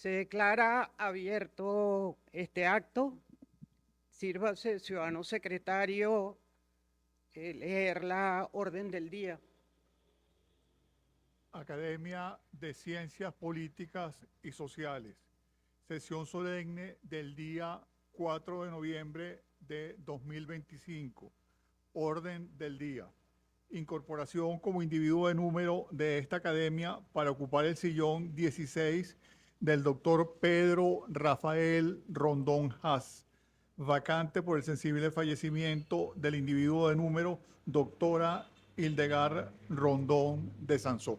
Se declara abierto este acto. Sírvase, ciudadano secretario, leer la orden del día. Academia de Ciencias Políticas y Sociales. Sesión solemne del día 4 de noviembre de 2025. Orden del día. Incorporación como individuo de número de esta academia para ocupar el sillón 16 del doctor Pedro Rafael Rondón Haas, vacante por el sensible fallecimiento del individuo de número doctora Hildegard Rondón de Sansó.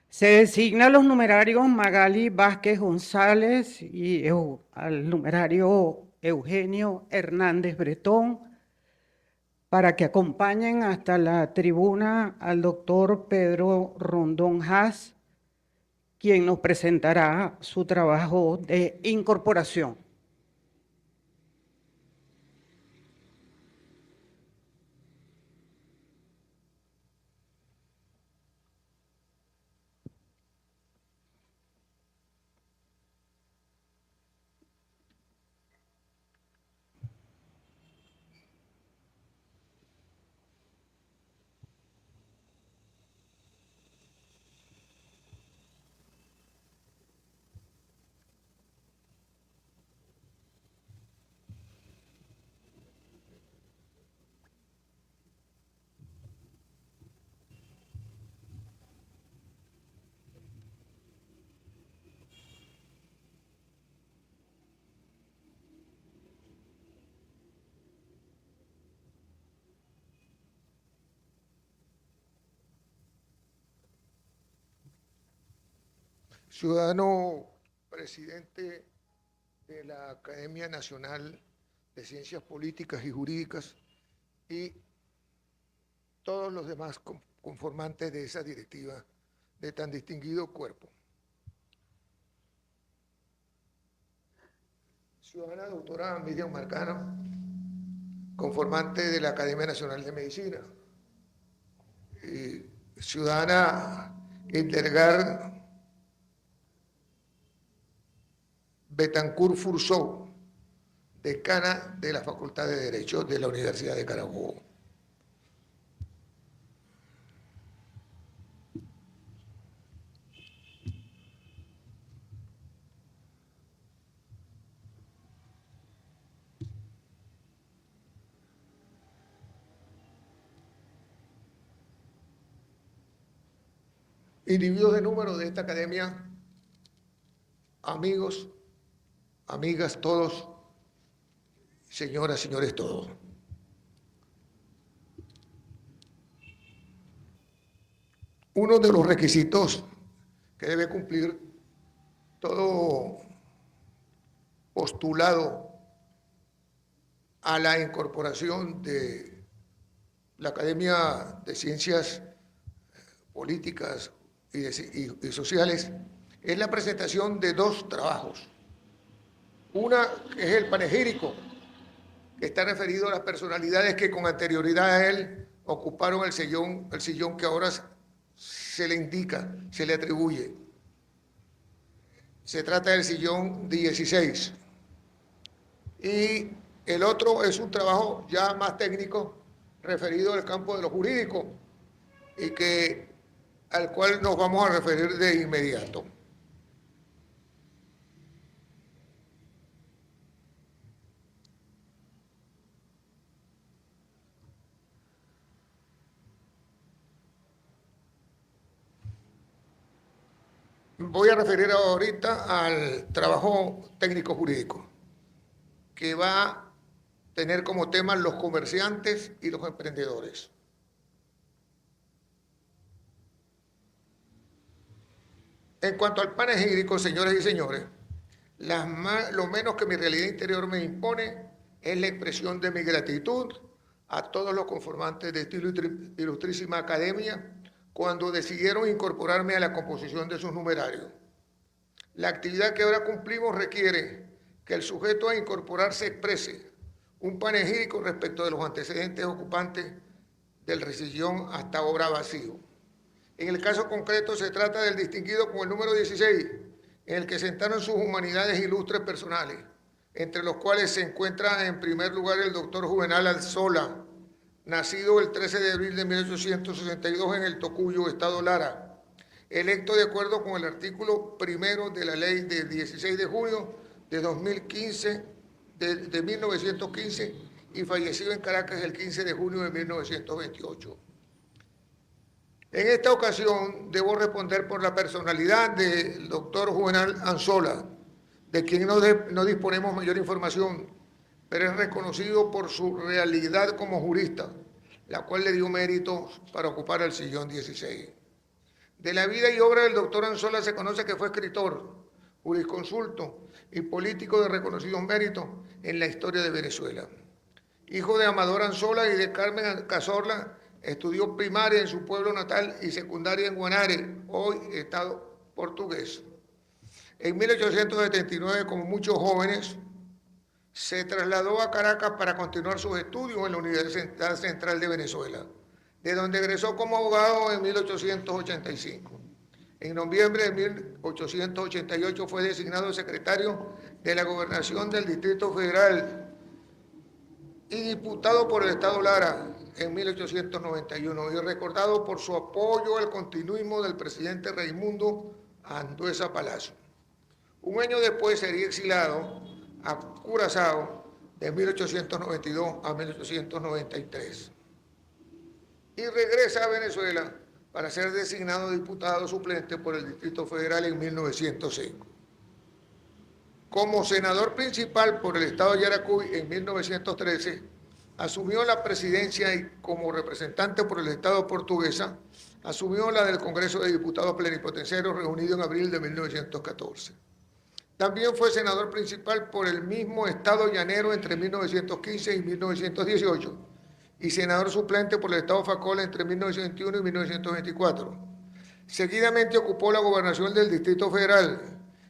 Se designa a los numerarios Magali Vázquez González y al numerario Eugenio Hernández Bretón para que acompañen hasta la tribuna al doctor Pedro Rondón Haas, quien nos presentará su trabajo de incorporación. Ciudadano presidente de la Academia Nacional de Ciencias Políticas y Jurídicas y todos los demás conformantes de esa directiva de tan distinguido cuerpo. Ciudadana doctora Miriam Marcano, conformante de la Academia Nacional de Medicina. Ciudadana Hildegard Betancourt Fursó, decana de la Facultad de Derecho de la Universidad de Carabobo. Individuos de número de esta academia, amigos, amigas todos, señoras, señores todos. Uno de los requisitos que debe cumplir todo postulado a la incorporación de la Academia de Ciencias Políticas y Sociales es la presentación de dos trabajos. Una que es el panegírico, que está referido a las personalidades que con anterioridad a él ocuparon el sillón que ahora se le indica, se le atribuye. Se trata del sillón 16. Y el otro es un trabajo ya más técnico referido al campo de lo jurídico y al cual nos vamos a referir de inmediato. Voy a referir ahorita al trabajo técnico jurídico, que va a tener como tema los comerciantes y los emprendedores. En cuanto al panegírico, señores y señores, lo menos que mi realidad interior me impone es la expresión de mi gratitud a todos los conformantes de esta ilustrísima academia cuando decidieron incorporarme a la composición de sus numerarios. La actividad que ahora cumplimos requiere que el sujeto a incorporarse exprese un panegírico respecto de los antecedentes ocupantes del sillón hasta ahora vacío, En el caso concreto se trata del distinguido con el número 16, en el que sentaron sus humanidades ilustres personales, entre los cuales se encuentra en primer lugar el doctor Juvenal Anzola, nacido el 13 de abril de 1862 en el Tocuyo, Estado Lara, electo de acuerdo con el artículo primero de la ley de 16 de junio de 1915 y fallecido en Caracas el 15 de junio de 1928. En esta ocasión debo responder por la personalidad del doctor Juvenal Anzola, de quien no disponemos mayor información, pero es reconocido por su realidad como jurista, la cual le dio méritos para ocupar el sillón 16. De la vida y obra del doctor Anzola se conoce que fue escritor, jurisconsulto y político de reconocidos méritos en la historia de Venezuela. Hijo de Amador Anzola y de Carmen Cazorla, estudió primaria en su pueblo natal y secundaria en Guanare, hoy estado portugués. En 1879, como muchos jóvenes, se trasladó a Caracas para continuar sus estudios en la Universidad Central de Venezuela, de donde egresó como abogado en 1885. En noviembre de 1888 fue designado secretario de la Gobernación del Distrito Federal y diputado por el Estado Lara en 1891 y recordado por su apoyo al continuismo del presidente Raimundo Andueza Palacio. Un año después sería exilado a Curazao de 1892 a 1893 y regresa a Venezuela para ser designado diputado suplente por el Distrito Federal en 1905. Como senador principal por el estado de Yaracuy en 1913, asumió la presidencia y como representante por el estado portuguesa, asumió la del Congreso de Diputados Plenipotenciarios reunido en abril de 1914. También fue senador principal por el mismo estado llanero entre 1915 y 1918 y senador suplente por el estado Facol entre 1921 y 1924. Seguidamente ocupó la gobernación del Distrito Federal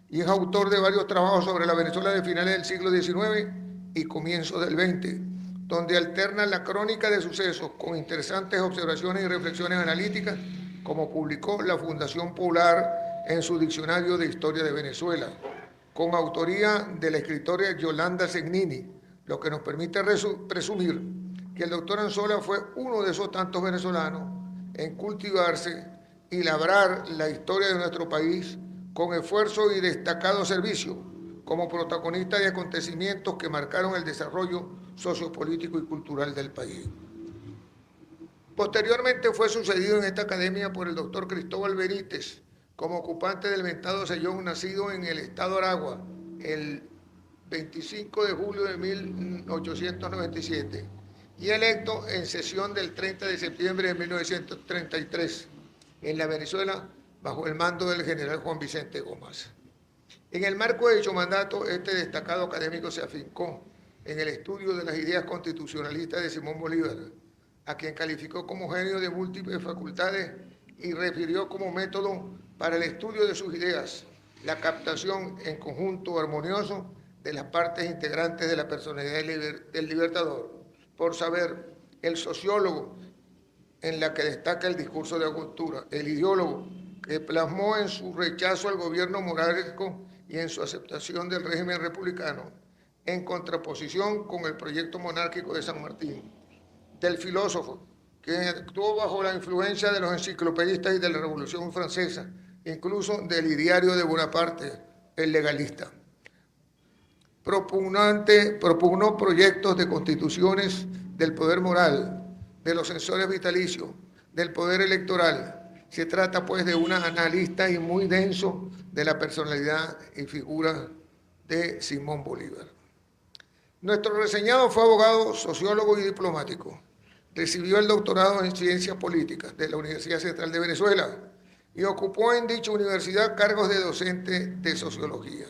y es autor de varios trabajos sobre la Venezuela de finales del siglo XIX y comienzos del XX, donde alterna la crónica de sucesos con interesantes observaciones y reflexiones analíticas, como publicó la Fundación Popular en su Diccionario de Historia de Venezuela, con autoría de la escritora Yolanda Segnini, lo que nos permite presumir que el doctor Anzola fue uno de esos tantos venezolanos en cultivarse y labrar la historia de nuestro país con esfuerzo y destacado servicio, como protagonista de acontecimientos que marcaron el desarrollo sociopolítico y cultural del país. Posteriormente fue sucedido en esta academia por el doctor Cristóbal Benítez, como ocupante del mentado sillón, nacido en el estado Aragua el 25 de julio de 1897 y electo en sesión del 30 de septiembre de 1933 en la Venezuela bajo el mando del general Juan Vicente Gómez. En el marco de dicho mandato, este destacado académico se afincó en el estudio de las ideas constitucionalistas de Simón Bolívar, a quien calificó como genio de múltiples facultades y refirió como método para el estudio de sus ideas la captación en conjunto armonioso de las partes integrantes de la personalidad del libertador. Por saber, el sociólogo en la que destaca el discurso de Angostura, el ideólogo que plasmó en su rechazo al gobierno monárquico y en su aceptación del régimen republicano, en contraposición con el proyecto monárquico de San Martín, del filósofo, que actuó bajo la influencia de los enciclopedistas y de la Revolución Francesa, incluso del ideario de Bonaparte, el legalista. Propugnó proyectos de constituciones del poder moral, de los censores vitalicios, del poder electoral. Se trata pues de un analista y muy denso de la personalidad y figura de Simón Bolívar. Nuestro reseñado fue abogado, sociólogo y diplomático. Recibió el doctorado en Ciencias Políticas de la Universidad Central de Venezuela y ocupó en dicha universidad cargos de docente de Sociología.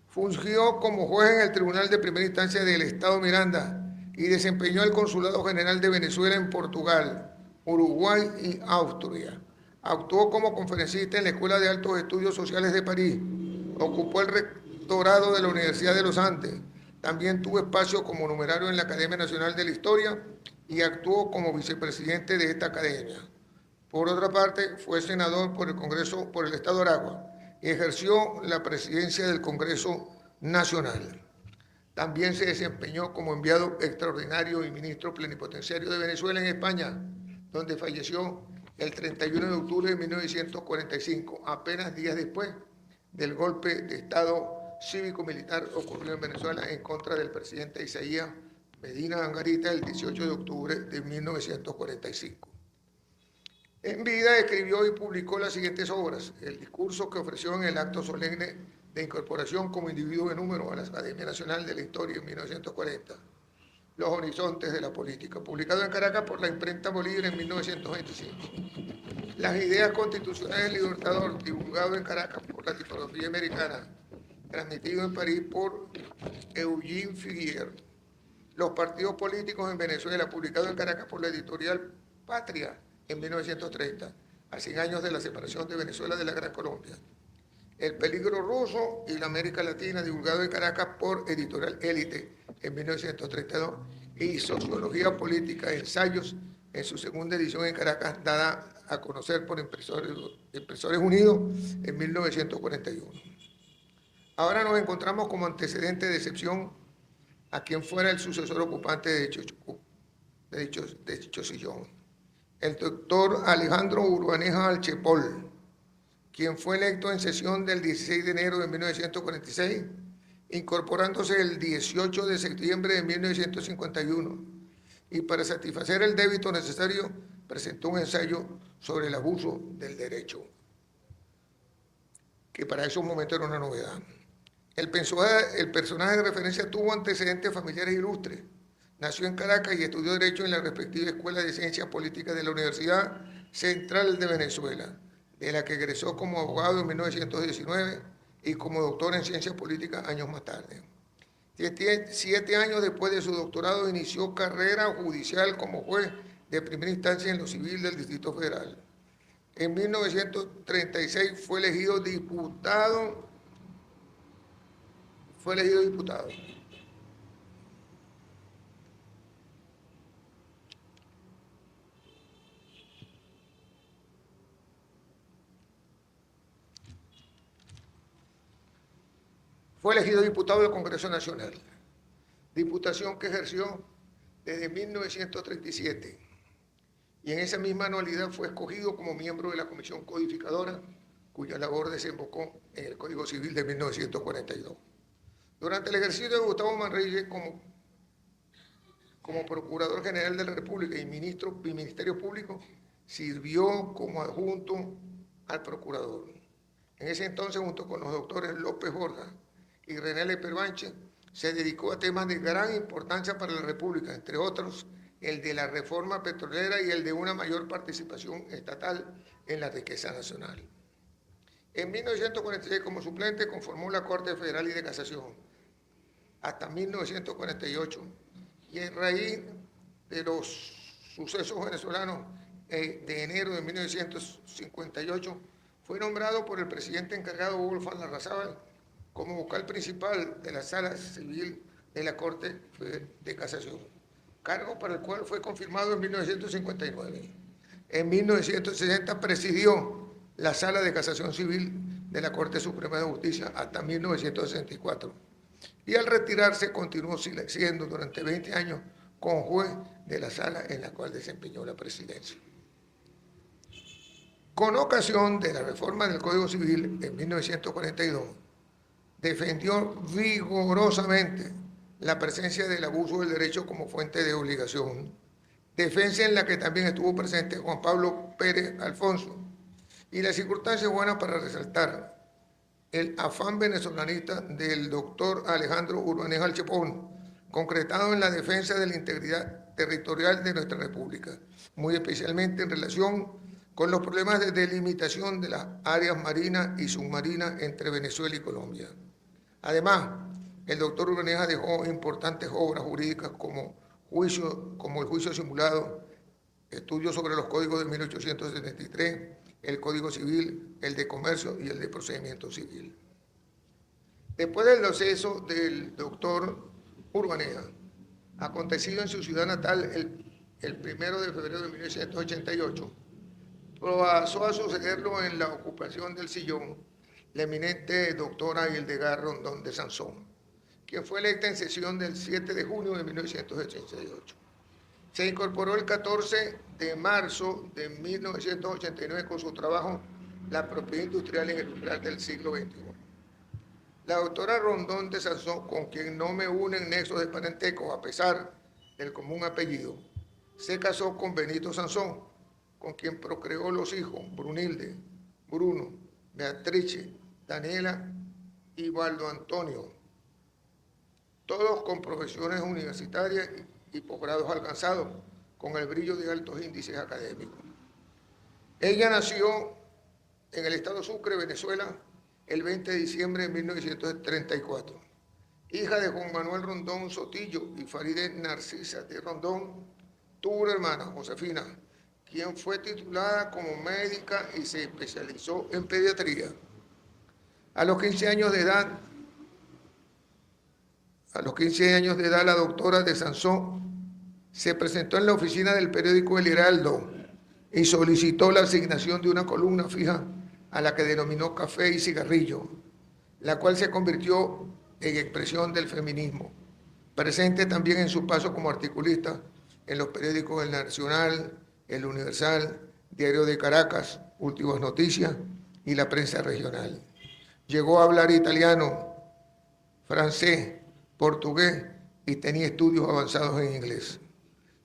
Fungió como juez en el Tribunal de Primera Instancia del Estado Miranda y desempeñó el Consulado General de Venezuela en Portugal, Uruguay y Austria. Actuó como conferencista en la Escuela de Altos Estudios Sociales de París. Ocupó el rectorado de la Universidad de los Andes. También tuvo espacio como numerario en la Academia Nacional de la Historia y actuó como vicepresidente de esta academia. Por otra parte, fue senador por el Congreso por el Estado de Aragua y ejerció la presidencia del Congreso Nacional. También se desempeñó como enviado extraordinario y ministro plenipotenciario de Venezuela en España, donde falleció el 31 de octubre de 1945, apenas días después del golpe de Estado cívico-militar ocurrido en Venezuela en contra del presidente Isaías Medina Angarita el 18 de octubre de 1945. En vida escribió y publicó las siguientes obras: el discurso que ofreció en el acto solemne de incorporación como individuo de número a la Academia Nacional de la Historia en 1940, Los Horizontes de la Política, publicado en Caracas por la imprenta Bolívar en 1925, Las Ideas Constitucionales del Libertador, divulgado en Caracas por la Tipografía Americana, transmitido en París por Eugene Figuier, Los Partidos Políticos en Venezuela, publicado en Caracas por la editorial Patria en 1930, a 100 años de la separación de Venezuela de la Gran Colombia, El Peligro Ruso y la América Latina, divulgado en Caracas por Editorial Élite en 1932, y Sociología Política, Ensayos, en su segunda edición en Caracas, dada a conocer por Impresores Unidos en 1941. Ahora nos encontramos como antecedente de excepción a quien fuera el sucesor ocupante de dicho sillón, el doctor Alejandro Urbaneja Alchepol, quien fue electo en sesión del 16 de enero de 1946, incorporándose el 18 de septiembre de 1951, y para satisfacer el débito necesario presentó un ensayo sobre el abuso del derecho, que para esos momentos era una novedad. El personaje de referencia tuvo antecedentes familiares ilustres. Nació en Caracas y estudió Derecho en la respectiva Escuela de Ciencias Políticas de la Universidad Central de Venezuela, de la que egresó como abogado en 1919 y como doctor en Ciencias Políticas años más tarde. 7 años después de su doctorado inició carrera judicial como juez de primera instancia en lo civil del Distrito Federal. En 1936 fue elegido diputado. Fue elegido diputado del Congreso Nacional, diputación que ejerció desde 1937, y en esa misma anualidad fue escogido como miembro de la Comisión Codificadora, cuya labor desembocó en el Código Civil de 1942. Durante el ejercicio de Gustavo Manrique como Procurador General de la República y Ministerio Público, sirvió como adjunto al Procurador. En ese entonces, junto con los doctores López Jorge y René Leperbanche, se dedicó a temas de gran importancia para la República, entre otros el de la reforma petrolera y el de una mayor participación estatal en la riqueza nacional. En 1946, como suplente, conformó la Corte Federal y de Casación hasta 1948, y en raíz de los sucesos venezolanos de enero de 1958, fue nombrado por el presidente encargado Wolfgang Larrazábal como vocal principal de la Sala Civil de la Corte de Casación, cargo para el cual fue confirmado en 1959. En 1960 presidió la Sala de Casación Civil de la Corte Suprema de Justicia hasta 1964. Y al retirarse continuó siendo durante 20 años conjuez de la sala en la cual desempeñó la presidencia. Con ocasión de la reforma del Código Civil en 1942, defendió vigorosamente la presencia del abuso del derecho como fuente de obligación, defensa en la que también estuvo presente Juan Pablo Pérez Alfonso, y la circunstancia buena para resaltar el afán venezolanista del doctor Alejandro Urbaneja Alchepol, concretado en la defensa de la integridad territorial de nuestra República, muy especialmente en relación con los problemas de delimitación de las áreas marinas y submarinas entre Venezuela y Colombia. Además, el doctor Urbaneja dejó importantes obras jurídicas como el juicio simulado, estudios sobre los códigos de 1873, el Código Civil, el de Comercio y el de Procedimiento Civil. Después del deceso del doctor Urbaneja, acontecido en su ciudad natal el 1 de febrero de 1988, pasó a sucederlo en la ocupación del sillón la eminente doctora Hildegard Rondón de Sansón, quien fue electa en sesión del 7 de junio de 1988. Se incorporó el 14 de marzo de 1989 con su trabajo La propiedad industrial en el umbral del siglo XXI. La doctora Rondón de Sansón, con quien no me unen nexos de parentesco a pesar del común apellido, se casó con Benito Sansón, con quien procreó los hijos Brunilde, Bruno, Beatrice, Daniela y Waldo Antonio, todos con profesiones universitarias y posgrados alcanzados, con el brillo de altos índices académicos. Ella nació en el estado Sucre, Venezuela, el 20 de diciembre de 1934. Hija de Juan Manuel Rondón Sotillo y Faride Narcisa de Rondón, tuvo una hermana, Josefina, quien fue titulada como médica y se especializó en pediatría. A los 15 años de edad, la doctora de Sansón se presentó en la oficina del periódico El Heraldo y solicitó la asignación de una columna fija a la que denominó Café y Cigarrillo, la cual se convirtió en expresión del feminismo, presente también en su paso como articulista en los periódicos El Nacional, El Universal, Diario de Caracas, Últimas Noticias y la prensa regional. Llegó a hablar italiano, francés, portugués y tenía estudios avanzados en inglés.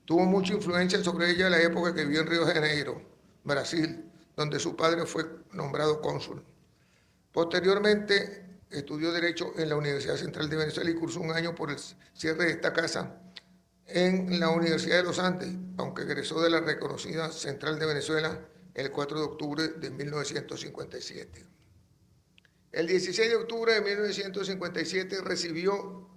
Tuvo mucha influencia sobre ella en la época que vivió en Río de Janeiro, Brasil, donde su padre fue nombrado cónsul. Posteriormente estudió Derecho en la Universidad Central de Venezuela y cursó un año por el cierre de esta casa en la Universidad de los Andes, aunque egresó de la reconocida Central de Venezuela el 4 de octubre de 1957. El 16 de octubre de 1957 recibió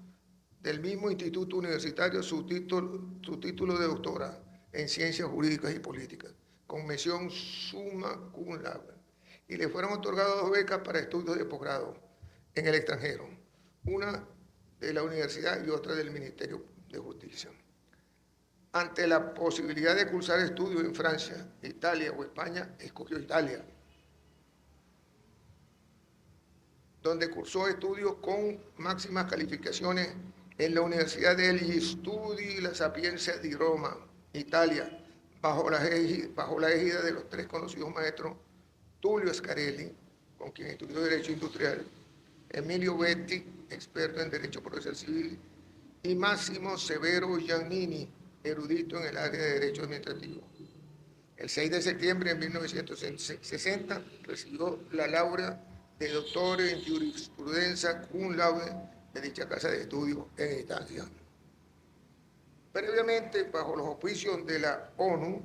del mismo instituto universitario su título de doctora en Ciencias Jurídicas y Políticas, con mención summa cum laude, y le fueron otorgadas 2 becas para estudios de posgrado en el extranjero, una de la universidad y otra del Ministerio de Justicia. Ante la posibilidad de cursar estudios en Francia, Italia o España, escogió Italia, donde cursó estudios con máximas calificaciones en la Universidad degli Studi La Sapienza di Roma, Italia, bajo la égida de los 3 conocidos maestros Tullio Scarelli, con quien estudió Derecho Industrial, Emilio Betti, experto en Derecho Procesal Civil, y Máximo Severo Giannini, erudito en el área de Derecho Administrativo. El 6 de septiembre de 1960 recibió la laurea de doctor en jurisprudencia cum laude de dicha casa de estudios en Italia. Previamente, bajo los auspicios de la ONU,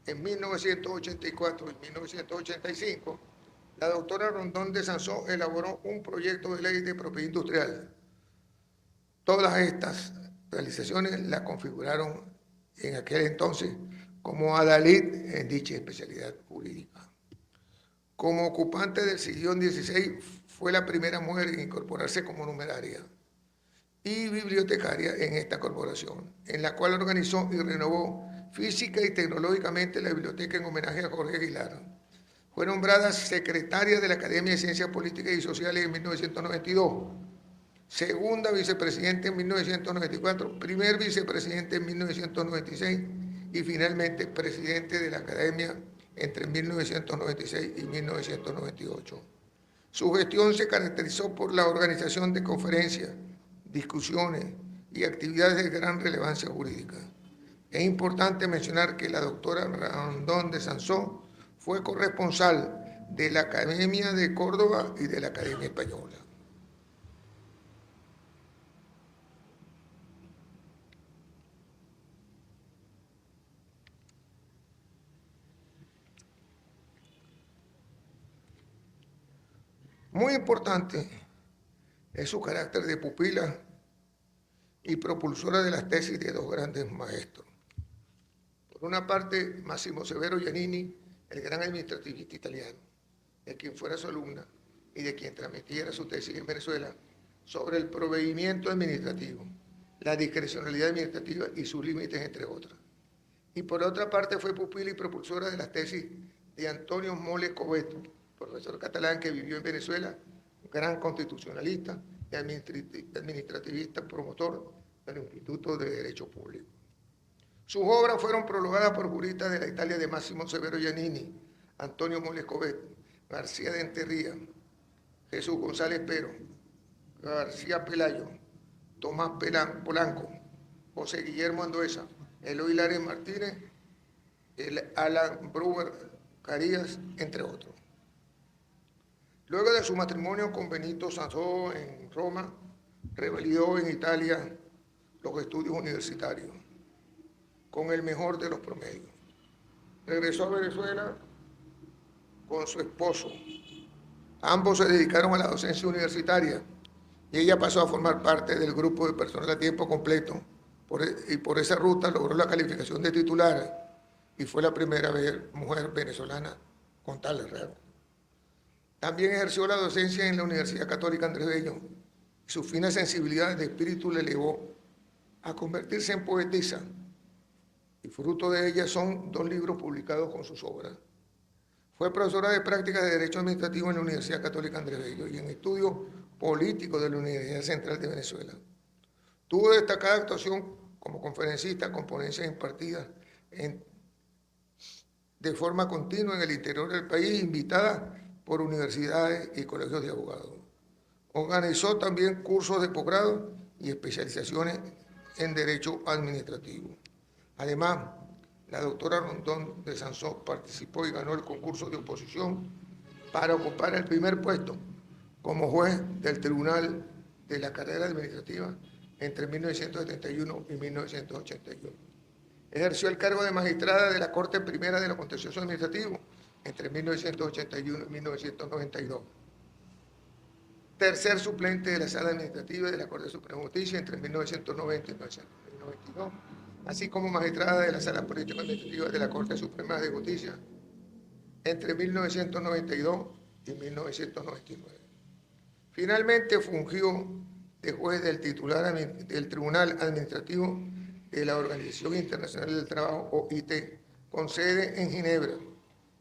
en 1984 y 1985, la doctora Rondón de Sansón elaboró un proyecto de ley de propiedad industrial. Todas estas realizaciones la configuraron en aquel entonces como adalid en dicha especialidad jurídica. Como ocupante del sillón 16, fue la primera mujer en incorporarse como numeraria y bibliotecaria en esta corporación, en la cual organizó y renovó física y tecnológicamente la biblioteca en homenaje a Jorge Aguilar. Fue nombrada secretaria de la Academia de Ciencias Políticas y Sociales en 1992, segunda vicepresidenta en 1994, primer vicepresidente en 1996 y finalmente presidente de la Academia entre 1996 y 1998. Su gestión se caracterizó por la organización de conferencias, discusiones y actividades de gran relevancia jurídica. Es importante mencionar que la doctora Rondón de Sansón fue corresponsal de la Academia de Córdoba y de la Academia Española. Muy importante es su carácter de pupila y propulsora de las tesis de 2 grandes maestros. Por una parte, Máximo Severo Giannini, el gran administrativista italiano, de quien fuera su alumna y de quien transmitiera su tesis en Venezuela sobre el proveimiento administrativo, la discrecionalidad administrativa y sus límites, entre otras. y por otra parte fue pupila y propulsora de las tesis de Antonio Moles Cobeto, profesor catalán que vivió en Venezuela, gran constitucionalista y administrativista, promotor del Instituto de Derecho Público. Sus obras fueron prologadas por juristas de la Italia de Máximo Severo Giannini, Antonio Moles Cobeto, García de Enterría, Jesús González Pero, García Pelayo, Tomás Polanco, José Guillermo Anduesa, Eloy Lares Martínez, Alan Brewer Carías, entre otros. Luego de su matrimonio con Benito Sansó en Roma, revalidó en Italia los estudios universitarios con el mejor de los promedios. Regresó a Venezuela con su esposo. Ambos se dedicaron a la docencia universitaria y ella pasó a formar parte del grupo de personal a tiempo completo y por esa ruta logró la calificación de titular y fue la primera mujer venezolana con tal rango. También ejerció la docencia en la Universidad Católica Andrés Bello. Su fina sensibilidad de espíritu le llevó a convertirse en poetisa y fruto de ella son 2 libros publicados con sus obras. Fue profesora de prácticas de Derecho Administrativo en la Universidad Católica Andrés Bello y en estudios políticos de la Universidad Central de Venezuela. Tuvo destacada actuación como conferencista con ponencias impartidas de forma continua en el interior del país, invitada por universidades y colegios de abogados. Organizó también cursos de posgrado y especializaciones en Derecho Administrativo. Además, la doctora Rondón de Sansó participó y ganó el concurso de oposición para ocupar el primer puesto como juez del Tribunal de la Carrera Administrativa entre 1971 y 1981. Ejerció el cargo de magistrada de la Corte Primera de lo Contencioso Administrativo entre 1981 y 1992. Tercer suplente de la Sala Administrativa de la Corte Suprema de Justicia entre 1990 y 1992, así como magistrada de la Sala Política Administrativa de la Corte Suprema de Justicia entre 1992 y 1999. Finalmente fungió de juez del titular del Tribunal Administrativo de la Organización Internacional del Trabajo, OIT, con sede en Ginebra,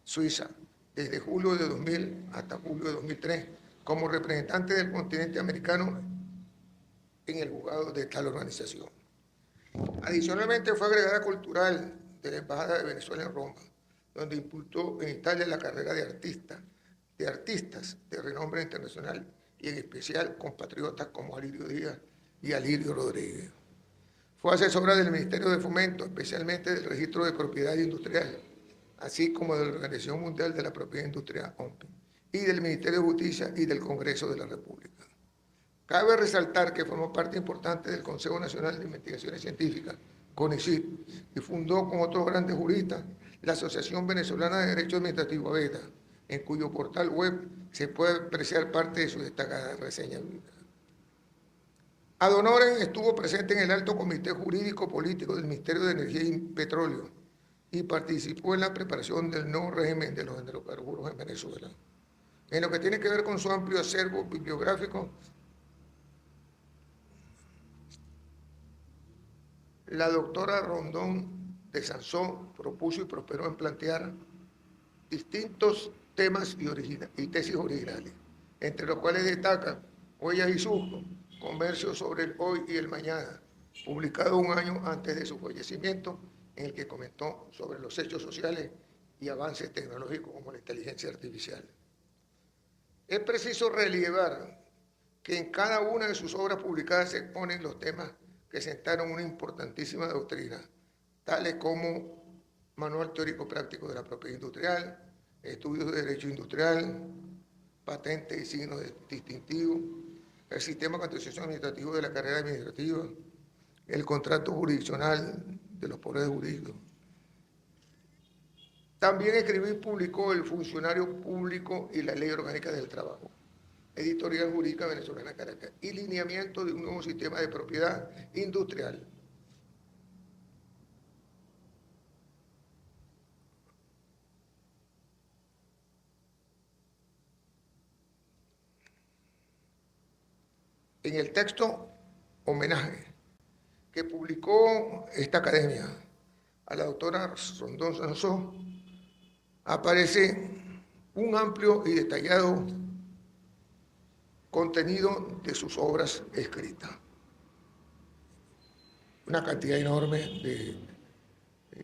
Suiza, desde julio de 2000 hasta julio de 2003, como representante del continente americano en el juzgado de tal organización. Adicionalmente fue agregada cultural de la Embajada de Venezuela en Roma, donde impulsó en Italia la carrera de artistas de renombre internacional y en especial compatriotas como Alirio Díaz y Alirio Rodríguez. Fue asesora del Ministerio de Fomento, especialmente del Registro de Propiedad Industrial, así como de la Organización Mundial de la Propiedad Industrial, OMPI, y del Ministerio de Justicia y del Congreso de la República. Cabe resaltar que formó parte importante del Consejo Nacional de Investigaciones Científicas, CONICIT, y fundó con otros grandes juristas la Asociación Venezolana de Derecho Administrativo, AVEDA, en cuyo portal web se puede apreciar parte de su destacada reseña bíblica. Ad honorem estuvo presente en el Alto Comité Jurídico Político del Ministerio de Energía y Petróleo y participó en la preparación del nuevo régimen de los hidrocarburos en Venezuela. En lo que tiene que ver con su amplio acervo bibliográfico, la doctora Rondón de Sansó propuso y prosperó en plantear distintos temas y tesis originales, entre los cuales destacan Huellas y Surco, Comercio sobre el hoy y el mañana, publicado un año antes de su fallecimiento, en el que comentó sobre los hechos sociales y avances tecnológicos como la inteligencia artificial. Es preciso relevar que en cada una de sus obras publicadas se exponen los temas que sentaron una importantísima doctrina, tales como Manual Teórico Práctico de la Propiedad Industrial, Estudios de Derecho Industrial, Patentes y Signos Distintivos, el Sistema de Contencioso Administrativo de la Carrera Administrativa, el Contrato Jurisdiccional de los Poderes Jurídicos. También escribió y publicó El Funcionario Público y la Ley Orgánica del Trabajo, Editorial Jurídica Venezolana Caracas, y Lineamiento de un nuevo sistema de propiedad industrial. En el texto Homenaje que publicó esta academia, a la doctora Rondón Sansón, aparece un amplio y detallado contenido de sus obras escritas. Una cantidad enorme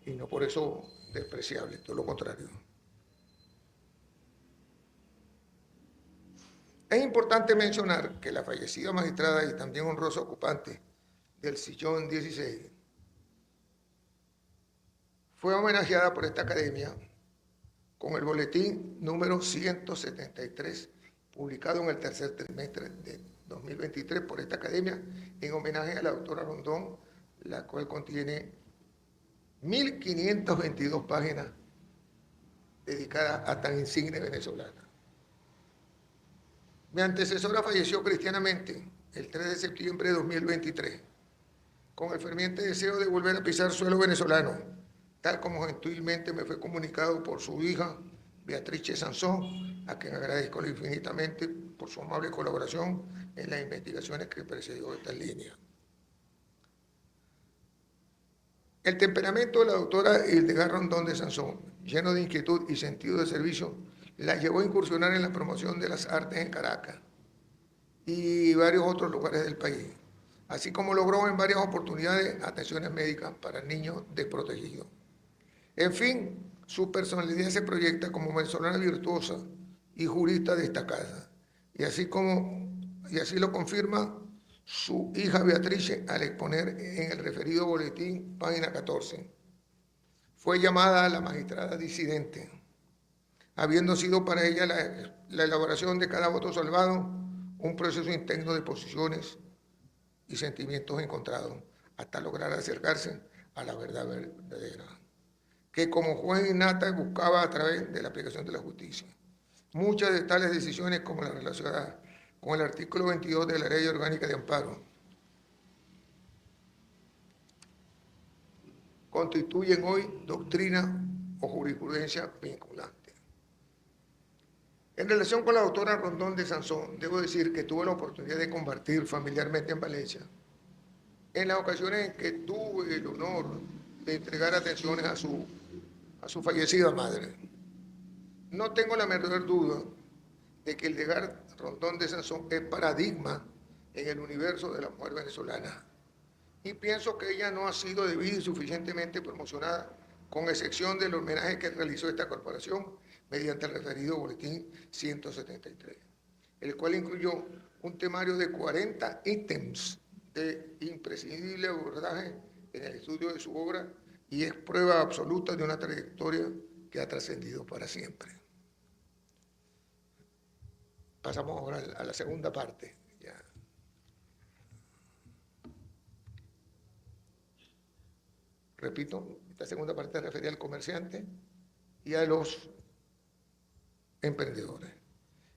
y no por eso despreciable, todo lo contrario. Es importante mencionar que la fallecida magistrada y también honrosa ocupante del sillón 16 fue homenajeada por esta academia con el boletín número 173, publicado en el tercer trimestre de 2023 por esta academia, en homenaje a la doctora Rondón, la cual contiene 1.522 páginas dedicadas a tan insigne venezolana. Mi antecesora falleció cristianamente el 3 de septiembre de 2023, con el ferviente deseo de volver a pisar suelo venezolano, tal como gentilmente me fue comunicado por su hija, Beatriz Sansón, a quien agradezco infinitamente por su amable colaboración en las investigaciones que precedió esta línea. El temperamento de la doctora Hildegard Rondón de Sansón, lleno de inquietud y sentido de servicio, la llevó a incursionar en la promoción de las artes en Caracas y varios otros lugares del país, así como logró en varias oportunidades atenciones médicas para niños desprotegidos. En fin, su personalidad se proyecta como venezolana virtuosa y jurista destacada, y así lo confirma su hija Beatriz al exponer en el referido boletín, página 14. Fue llamada la magistrada disidente, habiendo sido para ella la elaboración de cada voto salvado un proceso interno de posiciones y sentimientos encontrados, hasta lograr acercarse a la verdad verdadera, que como juez innata buscaba a través de la aplicación de la justicia. Muchas de tales decisiones, como las relacionadas con el artículo 22 de la Ley Orgánica de Amparo, constituyen hoy doctrina o jurisprudencia vinculante. En relación con la doctora Rondón de Sansón, debo decir que tuve la oportunidad de compartir familiarmente en Valencia, en las ocasiones en que tuve el honor de entregar atenciones a su fallecida madre. No tengo la menor duda de que Hildegard Rondón de Sansón es paradigma en el universo de la mujer venezolana, y pienso que ella no ha sido debida y suficientemente promocionada, con excepción del homenaje que realizó esta corporación mediante el referido boletín 173, el cual incluyó un temario de 40 ítems de imprescindible abordaje en el estudio de su obra, y es prueba absoluta de una trayectoria que ha trascendido para siempre. Pasamos ahora a la segunda parte. Ya. Repito, esta segunda parte refería al comerciante y a los emprendedores.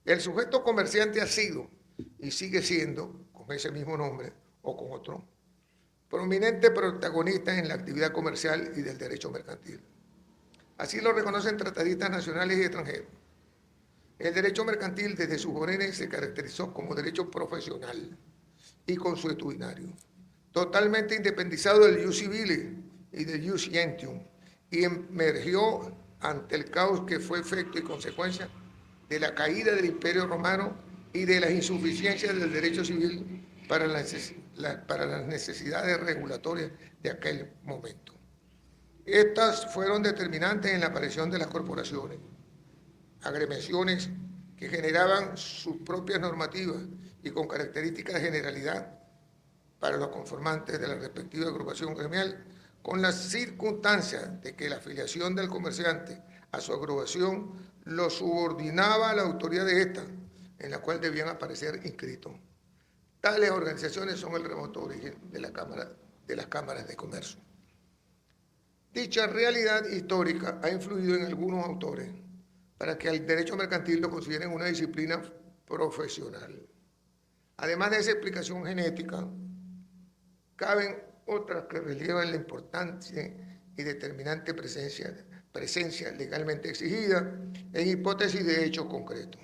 El sujeto comerciante ha sido y sigue siendo, con ese mismo nombre o con otro, prominente protagonista en la actividad comercial y del derecho mercantil. Así lo reconocen tratadistas nacionales y extranjeros. El derecho mercantil desde sus orígenes se caracterizó como derecho profesional y consuetudinario, totalmente independizado del ius civile y del ius gentium, y emergió ante el caos que fue efecto y consecuencia de la caída del Imperio Romano y de las insuficiencias del derecho civil para las necesidades regulatorias de aquel momento. Estas fueron determinantes en la aparición de las corporaciones, agremiaciones que generaban sus propias normativas y con características de generalidad para los conformantes de la respectiva agrupación gremial, con la circunstancia de que la afiliación del comerciante a su agrupación lo subordinaba a la autoridad de ésta, en la cual debían aparecer inscritos. Tales organizaciones son el remoto origen de las cámaras de comercio. Dicha realidad histórica ha influido en algunos autores para que al derecho mercantil lo consideren una disciplina profesional. Además de esa explicación genética, caben otras que relievan la importancia y determinante presencia legalmente exigida en hipótesis de hechos concretos.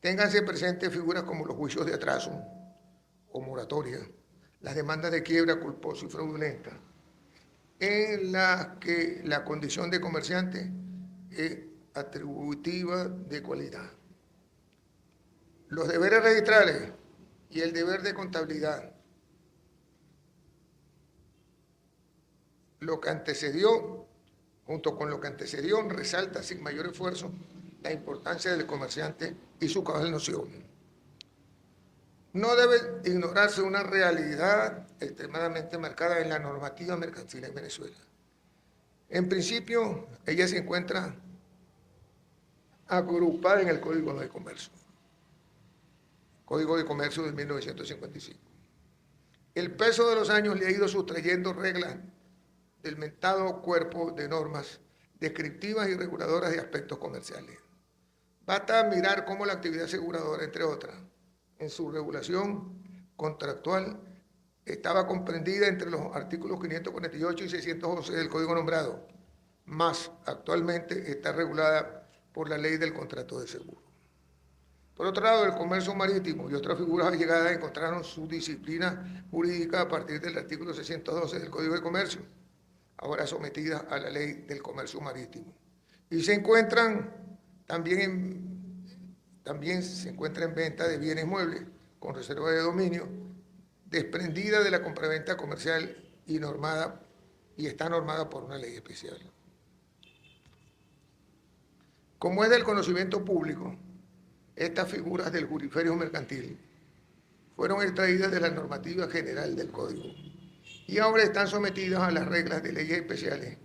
Ténganse presentes figuras como los juicios de atraso o moratoria, las demandas de quiebra culposa y fraudulenta, en las que la condición de comerciante es atributiva de cualidad. Los deberes registrales y el deber de contabilidad. Lo que antecedió, junto con lo que antecedió, resalta sin mayor esfuerzo la importancia del comerciante y su cabal noción. No debe ignorarse una realidad extremadamente marcada en la normativa mercantil en Venezuela. En principio, ella se encuentra agrupada en el Código de Comercio. Código de Comercio de 1955. El peso de los años le ha ido sustrayendo reglas del mentado cuerpo de normas descriptivas y reguladoras de aspectos comerciales. Basta mirar cómo la actividad aseguradora, entre otras, en su regulación contractual, estaba comprendida entre los artículos 548 y 611 del Código nombrado, más actualmente está regulada por la Ley del Contrato de Seguro. Por otro lado, el comercio marítimo y otras figuras allegadas encontraron su disciplina jurídica a partir del artículo 612 del Código de Comercio, ahora sometidas a la Ley del Comercio Marítimo. Y se encuentran también se encuentra en venta de bienes muebles con reserva de dominio, desprendida de la compraventa comercial y está normada por una ley especial. Como es del conocimiento público, estas figuras del juriferio mercantil fueron extraídas de la normativa general del Código y ahora están sometidas a las reglas de leyes especiales,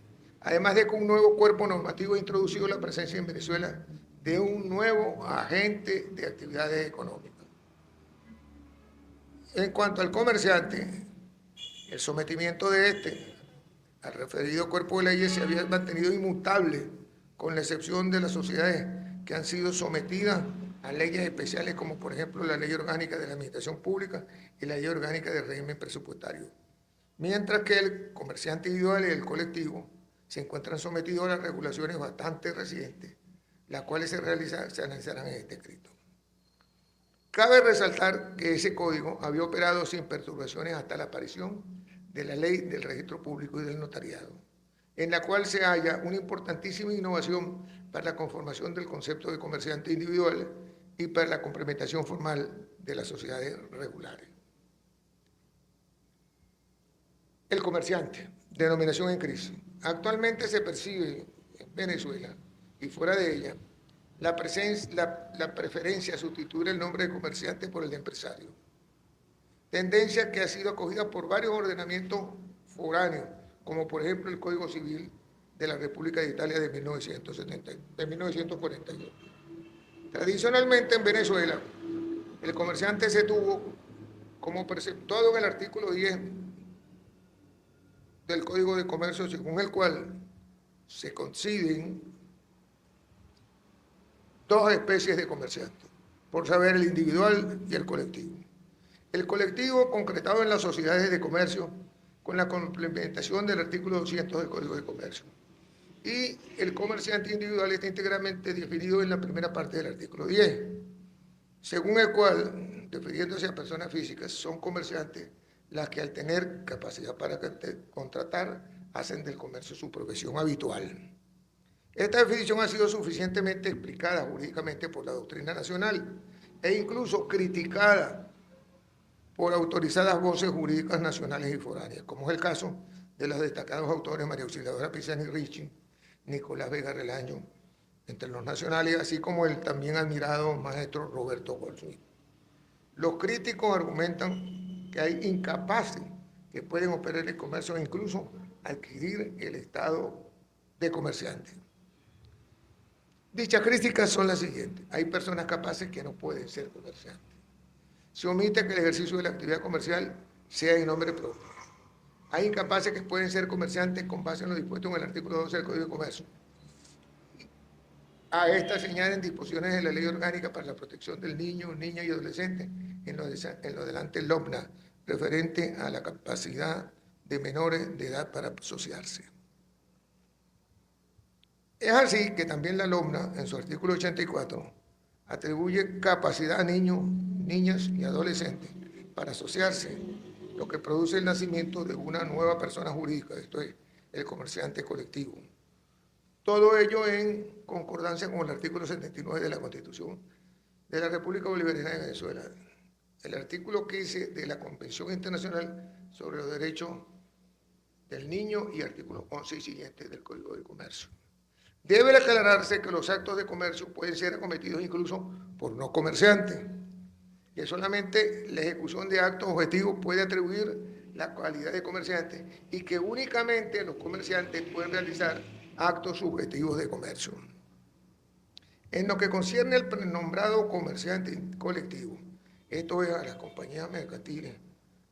además de que un nuevo cuerpo normativo ha introducido la presencia en Venezuela de un nuevo agente de actividades económicas. En cuanto al comerciante, el sometimiento de este al referido cuerpo de leyes se había mantenido inmutable, con la excepción de las sociedades que han sido sometidas a leyes especiales, como por ejemplo la Ley Orgánica de la Administración Pública y la Ley Orgánica del Régimen Presupuestario, mientras que el comerciante individual y el colectivo se encuentran sometidos a las regulaciones bastante recientes, las cuales se analizarán en este escrito. Cabe resaltar que ese código había operado sin perturbaciones hasta la aparición de la Ley del Registro Público y del Notariado, en la cual se halla una importantísima innovación para la conformación del concepto de comerciante individual y para la complementación formal de las sociedades regulares. El comerciante, denominación en crisis. Actualmente se percibe en Venezuela y fuera de ella la preferencia a sustituir el nombre de comerciante por el de empresario. Tendencia que ha sido acogida por varios ordenamientos foráneos, como por ejemplo el Código Civil de la República de Italia de 1942. Tradicionalmente en Venezuela, el comerciante se tuvo como preceptuado en el artículo 10 del Código de Comercio, según el cual se coinciden dos especies de comerciantes, por saber el individual y el colectivo. El colectivo concretado en las sociedades de comercio con la complementación del artículo 200 del Código de Comercio. Y el comerciante individual está íntegramente definido en la primera parte del artículo 10, según el cual, refiriéndose a personas físicas, son comerciantes las que al tener capacidad para contratar hacen del comercio su profesión habitual. Esta definición ha sido suficientemente explicada jurídicamente por la doctrina nacional e incluso criticada por autorizadas voces jurídicas nacionales y foráneas, como es el caso de los destacados autores María Auxiliadora Pisani Ricci, Nicolás Vega Relaño, entre los nacionales, así como el también admirado maestro Roberto Goldsmith. Los críticos argumentan que hay incapaces que pueden operar el comercio e incluso adquirir el estado de comerciante. Dichas críticas son las siguientes. Hay personas capaces que no pueden ser comerciantes. Se omite que el ejercicio de la actividad comercial sea en nombre propio. Hay incapaces que pueden ser comerciantes con base en lo dispuesto en el artículo 12 del Código de Comercio. A estas se añaden disposiciones de la Ley Orgánica para la Protección del Niño, Niña y Adolescente en lo delante LOMNA, referente a la capacidad de menores de edad para asociarse. Es así que también la LOMNA, en su artículo 84, atribuye capacidad a niños, niñas y adolescentes para asociarse, lo que produce el nacimiento de una nueva persona jurídica, esto es, el comerciante colectivo. Todo ello en concordancia con el artículo 79 de la Constitución de la República Bolivariana de Venezuela, el artículo 15 de la Convención Internacional sobre los Derechos del Niño y artículos 11 y siguientes del Código de Comercio. Debe aclararse que los actos de comercio pueden ser acometidos incluso por no comerciantes, que solamente la ejecución de actos objetivos puede atribuir la calidad de comerciante y que únicamente los comerciantes pueden realizar actos subjetivos de comercio. En lo que concierne al prenombrado comerciante colectivo, esto es a las compañías mercantiles,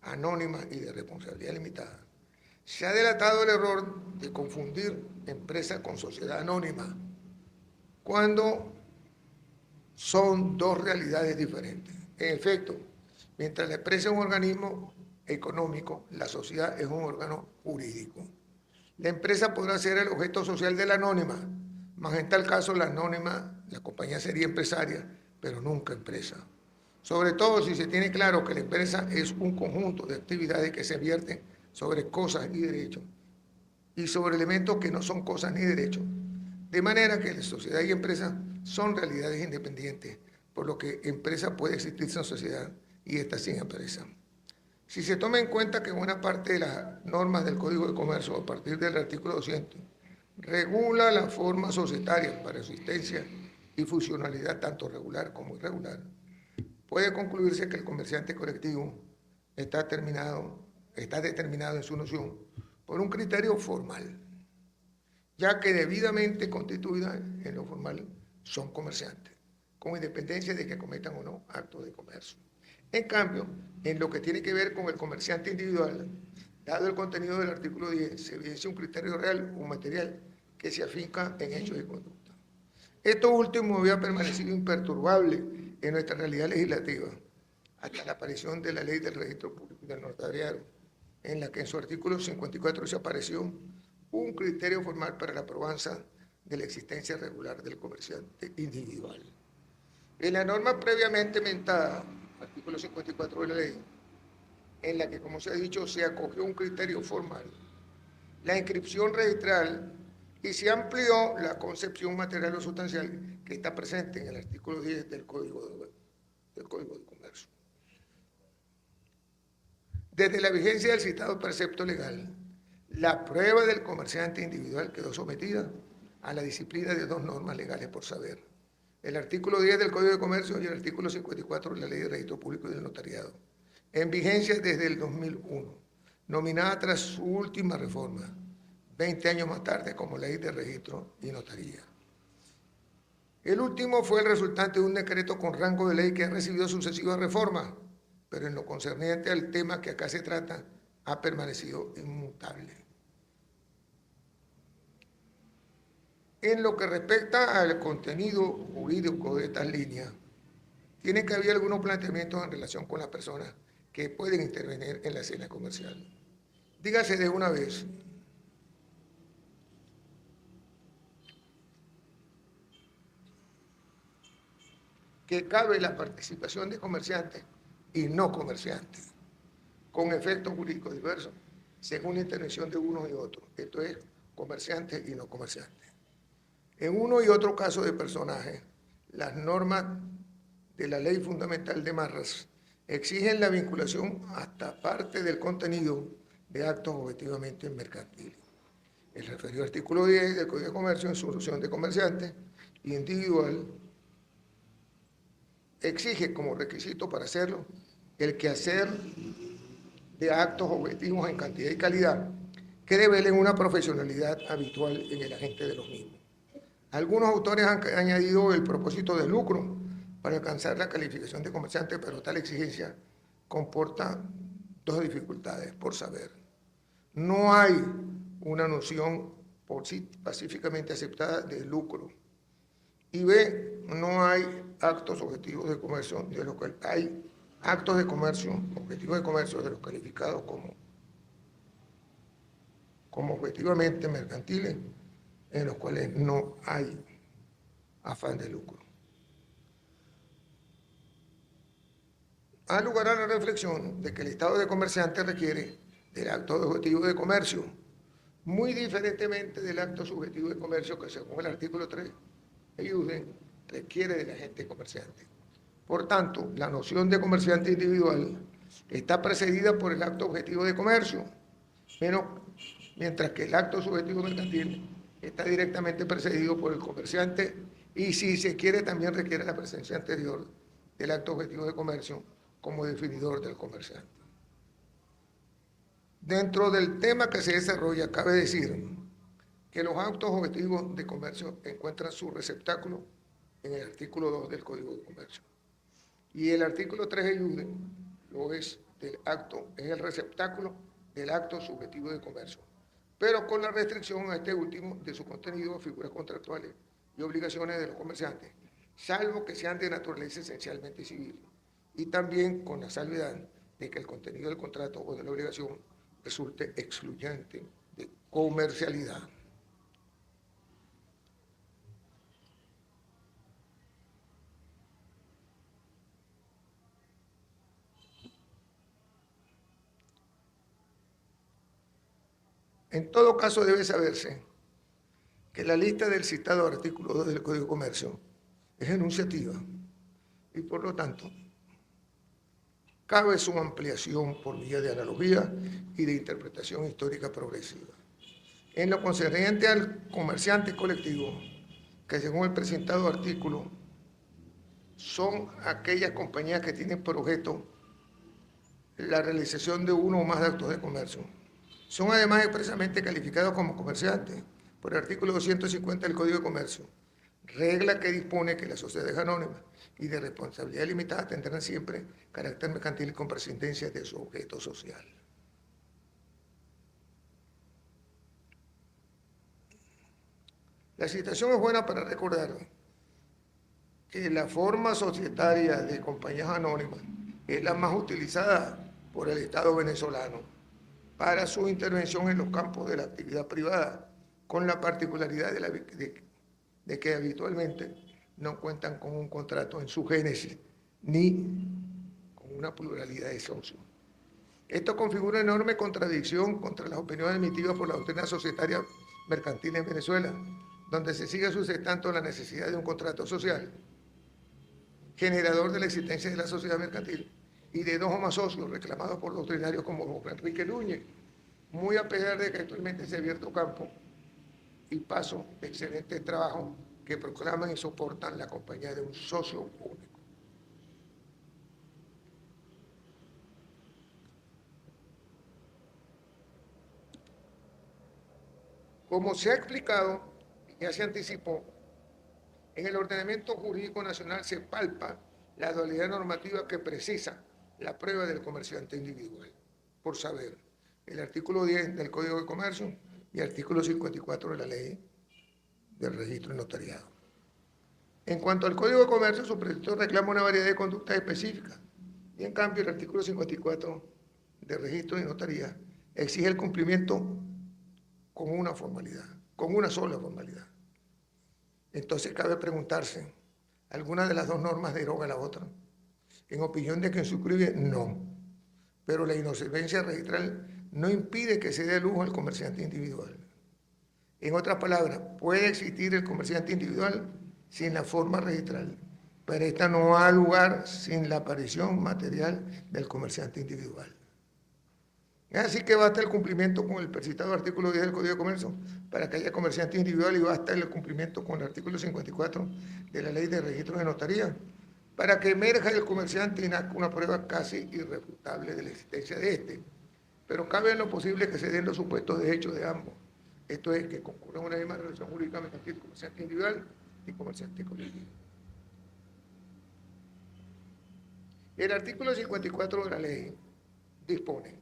anónimas y de responsabilidad limitada, se ha delatado el error de confundir empresa con sociedad anónima, cuando son dos realidades diferentes. En efecto, mientras la empresa es un organismo económico, la sociedad es un órgano jurídico. La empresa podrá ser el objeto social de la anónima, mas en tal caso la anónima, la compañía sería empresaria, pero nunca empresa. Sobre todo si se tiene claro que la empresa es un conjunto de actividades que se vierten sobre cosas y derechos, y sobre elementos que no son cosas ni derechos, de manera que la sociedad y empresa son realidades independientes, por lo que empresa puede existir sin sociedad y esta sin empresa. Si se toma en cuenta que buena parte de las normas del Código de Comercio, a partir del artículo 200, regula la forma societaria para existencia y funcionalidad tanto regular como irregular, puede concluirse que el comerciante colectivo está determinado en su noción por un criterio formal, ya que debidamente constituidas en lo formal son comerciantes, con independencia de que cometan o no actos de comercio. En cambio, en lo que tiene que ver con el comerciante individual, dado el contenido del artículo 10, se evidencia un criterio real o material que se afinca en hechos de conducta. Esto último había permanecido imperturbable en nuestra realidad legislativa hasta la aparición de la Ley del Registro Público del Notariado, en la que en su artículo 54 se apareció un criterio formal para la probanza de la existencia regular del comerciante individual. En la norma previamente mentada, artículo 54 de la ley, en la que, como se ha dicho, se acogió un criterio formal, la inscripción registral, y se amplió la concepción material o sustancial que está presente en el artículo 10 del Código de Comercio. Desde la vigencia del citado precepto legal, la prueba del comerciante individual quedó sometida a la disciplina de dos normas legales por saber: el artículo 10 del Código de Comercio y el artículo 54 de la Ley de Registro Público y del Notariado, en vigencia desde el 2001, nominada tras su última reforma, 20 años más tarde, como Ley de Registro y Notaría. El último fue el resultante de un decreto con rango de ley que ha recibido sucesivas reformas, pero en lo concerniente al tema que acá se trata, ha permanecido inmutable. En lo que respecta al contenido jurídico de estas líneas, tiene que haber algunos planteamientos en relación con las personas que pueden intervenir en la escena comercial. Dígase de una vez que cabe la participación de comerciantes y no comerciantes, con efectos jurídicos diversos, según la intervención de unos y otros, esto es, comerciantes y no comerciantes. En uno y otro caso de personajes, las normas de la Ley Fundamental de Marras exigen la vinculación hasta parte del contenido de actos objetivamente mercantiles. El referido artículo 10 del Código de Comercio, en su noción de comerciante individual, exige como requisito para hacerlo el quehacer de actos objetivos en cantidad y calidad que revelen una profesionalidad habitual en el agente de los mismos. Algunos autores han añadido el propósito de lucro para alcanzar la calificación de comerciante, pero tal exigencia comporta dos dificultades por saber. No hay una noción por sí pacíficamente aceptada de lucro. Y B, no hay actos objetivos de comercio de los que hay actos de comercio, objetivos de comercio de los calificados como objetivamente mercantiles, en los cuales no hay afán de lucro. Ha lugar a la reflexión de que el estado de comerciante requiere del acto de objetivo de comercio, muy diferentemente del acto subjetivo de comercio que según el artículo 3 de UDEN requiere del agente comerciante. Por tanto, la noción de comerciante individual está precedida por el acto objetivo de comercio, mientras que el acto subjetivo mercantil está directamente precedido por el comerciante y, si se quiere, también requiere la presencia anterior del acto objetivo de comercio como definidor del comerciante. Dentro del tema que se desarrolla, cabe decir que los actos objetivos de comercio encuentran su receptáculo en el artículo 2 del Código de Comercio. Y el artículo 3 de UDEN lo es del acto, es el receptáculo del acto subjetivo de comercio, pero con la restricción a este último de su contenido, figuras contractuales y obligaciones de los comerciantes, salvo que sean de naturaleza esencialmente civil, y también con la salvedad de que el contenido del contrato o de la obligación resulte excluyente de comercialidad. En todo caso, debe saberse que la lista del citado artículo 2 del Código de Comercio es enunciativa y, por lo tanto, cabe su ampliación por vía de analogía y de interpretación histórica progresiva. En lo concerniente al comerciante colectivo, que según el presentado artículo son aquellas compañías que tienen por objeto la realización de uno o más actos de comercio. Son además expresamente calificados como comerciantes por el artículo 250 del Código de Comercio, regla que dispone que las sociedades anónimas y de responsabilidad limitada tendrán siempre carácter mercantil con prescindencia de su objeto social. La situación es buena para recordar que la forma societaria de compañías anónimas es la más utilizada por el Estado venezolano para su intervención en los campos de la actividad privada, con la particularidad de que habitualmente no cuentan con un contrato en su génesis ni con una pluralidad de socios. Esto configura una enorme contradicción contra las opiniones emitidas por la doctrina societaria mercantil en Venezuela, donde se sigue sustentando la necesidad de un contrato social, generador de la existencia de la sociedad mercantil, y de dos o más socios reclamados por doctrinarios como Enrique Núñez, muy a pesar de que actualmente se ha abierto campo y paso de excelente trabajo que proclaman y soportan la compañía de un socio único. Como se ha explicado y ya se anticipó, en el ordenamiento jurídico nacional se palpa la dualidad normativa que precisa la prueba del comerciante individual. Por saber, el artículo 10 del Código de Comercio y el artículo 54 de la Ley del Registro y Notariado. En cuanto al Código de Comercio, su proyecto reclama una variedad de conductas específicas, y en cambio el artículo 54 del Registro y Notaría exige el cumplimiento con una formalidad, con una sola formalidad. Entonces cabe preguntarse, ¿alguna de las dos normas deroga la otra? En opinión de quien suscribe, no. Pero la insolvencia registral no impide que se dé lujo al comerciante individual. En otras palabras, puede existir el comerciante individual sin la forma registral, pero esta no ha lugar sin la aparición material del comerciante individual. Es así que basta el cumplimiento con el precitado artículo 10 del Código de Comercio para que haya comerciante individual, y basta el cumplimiento con el artículo 54 de la Ley de Registro de Notaría para que emerja el comerciante y nazca una prueba casi irrefutable de la existencia de este. Pero cabe en lo posible que se den los supuestos de hecho de ambos. Esto es, que concurran una misma relación jurídica mercantil, comerciante individual y comerciante colectivo. El artículo 54 de la ley dispone: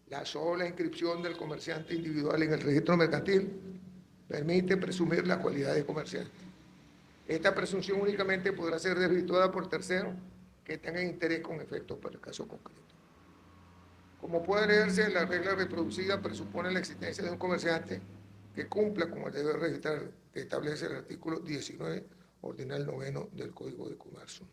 la sola inscripción del comerciante individual en el registro mercantil permite presumir la cualidad de comerciante. Esta presunción únicamente podrá ser desvirtuada por terceros que tengan interés con efectos para el caso concreto. Como puede leerse, la regla reproducida presupone la existencia de un comerciante que cumpla con el deber registral que establece el artículo 19, ordinal 9 del Código de Comercio.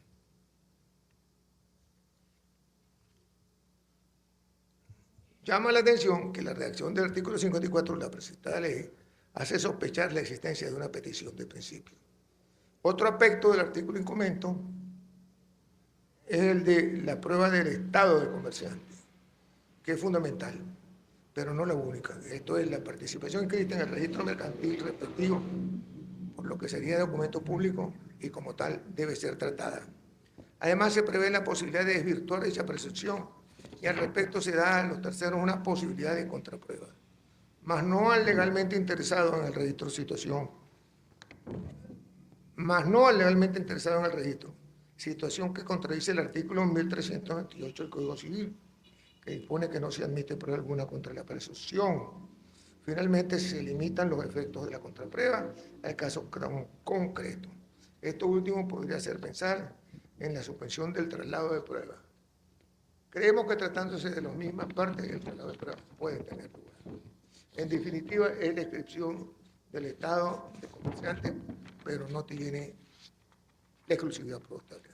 Llama la atención que la redacción del artículo 54 de la presentada ley hace sospechar la existencia de una petición de principio. Otro aspecto del artículo en comento es el de la prueba del estado de comerciante, que es fundamental, pero no la única. Esto es la participación inscrita en el registro mercantil respectivo, por lo que sería documento público y como tal debe ser tratada. Además, se prevé la posibilidad de desvirtuar dicha percepción y al respecto se da a los terceros una posibilidad de contraprueba, mas no al legalmente interesado en el registro situación, situación que contradice el artículo 1328 del Código Civil, que dispone que no se admite prueba alguna contra la presunción. Finalmente, se limitan los efectos de la contraprueba al caso concreto. Esto último podría hacer pensar en la suspensión del traslado de prueba. Creemos que tratándose de las mismas partes, el traslado de prueba puede tener lugar. En definitiva, es la inscripción del estado de comerciante, pero no tiene la exclusividad probatoria.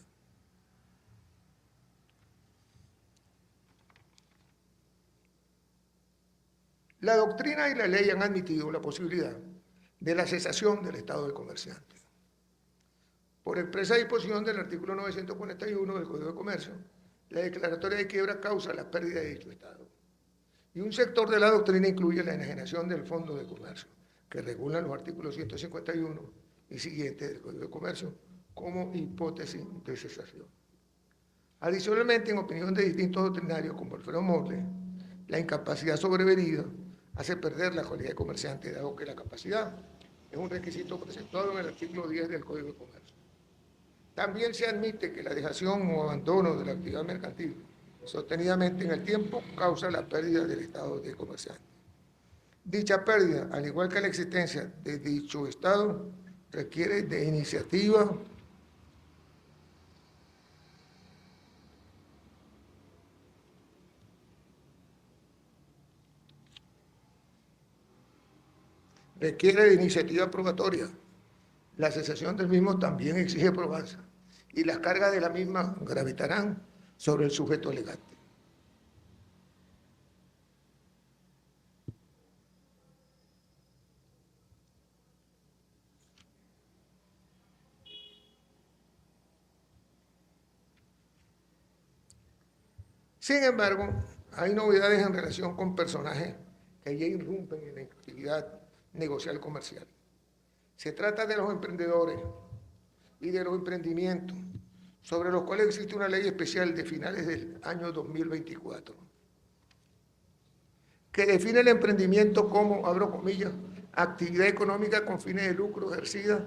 La doctrina y la ley han admitido la posibilidad de la cesación del estado de comerciante. Por expresa disposición del artículo 941 del Código de Comercio, la declaratoria de quiebra causa la pérdida de dicho estado. Y un sector de la doctrina incluye la enajenación del Fondo de Comercio, que regulan los artículos 151 y siguientes del Código de Comercio como hipótesis de cesación. Adicionalmente, en opinión de distintos doctrinarios como Alfredo Morle, la incapacidad sobrevenida hace perder la cualidad de comerciante, dado que la capacidad es un requisito preceptuado en el artículo 10 del Código de Comercio. También se admite que la dejación o abandono de la actividad mercantil sostenidamente en el tiempo causa la pérdida del estado de comerciante. Dicha pérdida, al igual que la existencia de dicho estado, requiere de iniciativa probatoria. La cesación del mismo también exige probanza y las cargas de la misma gravitarán sobre el sujeto alegante. Sin embargo, hay novedades en relación con personajes que ya irrumpen en la actividad negocial comercial. Se trata de los emprendedores y de los emprendimientos, sobre los cuales existe una ley especial de finales del año 2024, que define el emprendimiento como, abro comillas, actividad económica con fines de lucro ejercida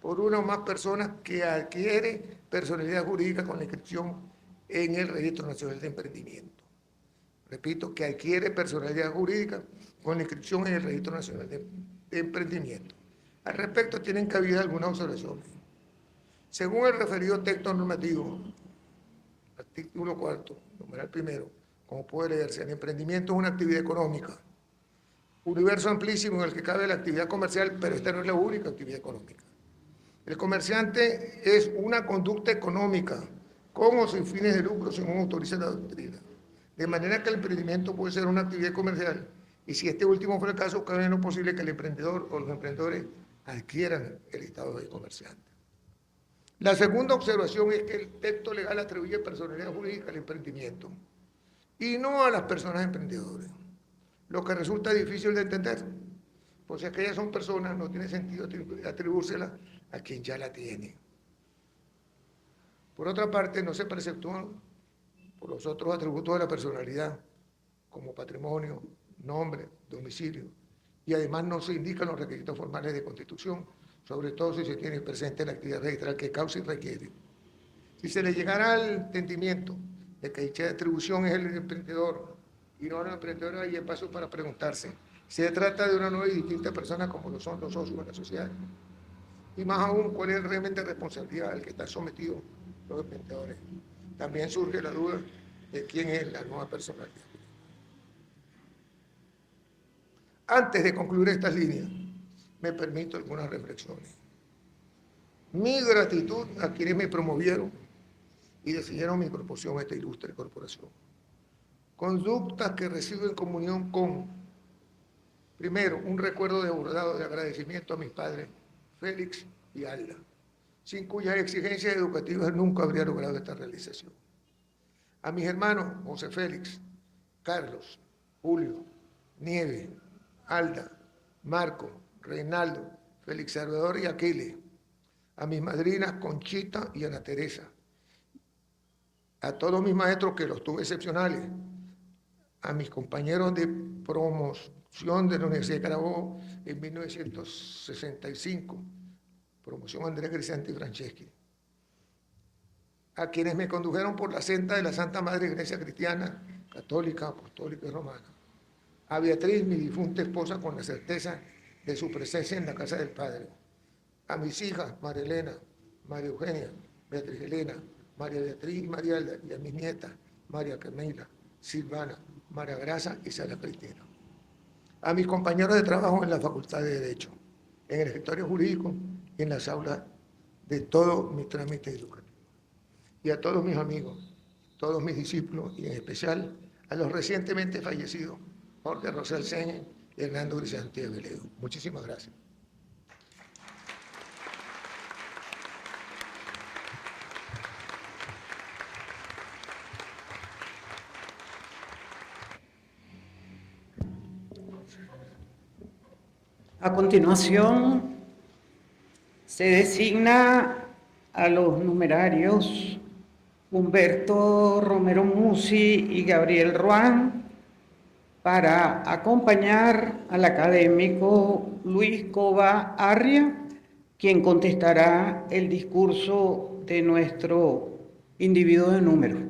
por una o más personas que adquiere personalidad jurídica con la inscripción en el Registro Nacional de Emprendimiento. Repito, que adquiere personalidad jurídica con la inscripción en el Registro Nacional de Emprendimiento. Al respecto, tienen cabida algunas observaciones. Según el referido texto normativo, artículo 4, numeral primero, como puede leerse, el emprendimiento es una actividad económica, universo amplísimo en el que cabe la actividad comercial, pero esta no es la única actividad económica. El comerciante es una conducta económica, con o sin fines de lucro, según autoriza la doctrina. De manera que el emprendimiento puede ser una actividad comercial, y si este último fuera el caso, cabe en lo posible que el emprendedor o los emprendedores adquieran el estado de comerciante. La segunda observación es que el texto legal atribuye personalidad jurídica al emprendimiento y no a las personas emprendedoras, lo que resulta difícil de entender, pues si aquellas son personas, no tiene sentido atribuírsela a quien ya la tiene. Por otra parte, no se preceptúan por los otros atributos de la personalidad, como patrimonio, nombre, domicilio, y además no se indican los requisitos formales de constitución, sobre todo si se tiene presente la actividad registral que causa y requiere. Si se le llegara al entendimiento de que dicha atribución es el emprendedor y no la emprendedora, hay paso para preguntarse, ¿se trata de una nueva y distinta persona como lo son los socios de la sociedad? Y más aún, ¿cuál es el régimen de responsabilidad al que están sometidos los emprendedores? También surge la duda de quién es la nueva personalidad. Antes de concluir estas líneas, me permito algunas reflexiones. Mi gratitud a quienes me promovieron y decidieron mi proporción a esta ilustre corporación. conductas que recibo en comunión con, primero, un recuerdo desbordado de agradecimiento a mis padres, Félix y Alda, sin cuyas exigencias educativas nunca habría logrado esta realización. A mis hermanos, José Félix, Carlos, Julio, Nieve, Alda, Marco, Reinaldo, Félix Salvador y Aquiles. A mis madrinas, Conchita y Ana Teresa. A todos mis maestros, que los tuve excepcionales. A mis compañeros de promoción de la Universidad de Carabobo en 1965, promoción Andrés Crisanti Franceschi. A quienes me condujeron por la senda de la Santa Madre Iglesia Cristiana, Católica, Apostólica y Romana. A Beatriz, mi difunta esposa, con la certeza de su presencia en la casa del Padre. A mis hijas, María Elena, María Eugenia, Beatriz Elena, María Beatriz y María Alda, y a mis nietas, María Camila, Silvana, María Grasa y Sara Cristina. A mis compañeros de trabajo en la Facultad de Derecho, en el escritorio jurídico y en las aulas de todos mis trámites educativos. Y a todos mis amigos, todos mis discípulos, y en especial a los recientemente fallecidos, Jorge Rosel Seña y Hernando Grisanti de Veledo. Muchísimas gracias. A continuación, se designa a los numerarios Humberto Romero Musi y Gabriel Ruán para acompañar al académico Luis Cova Arria, quien contestará el discurso de nuestro individuo de número.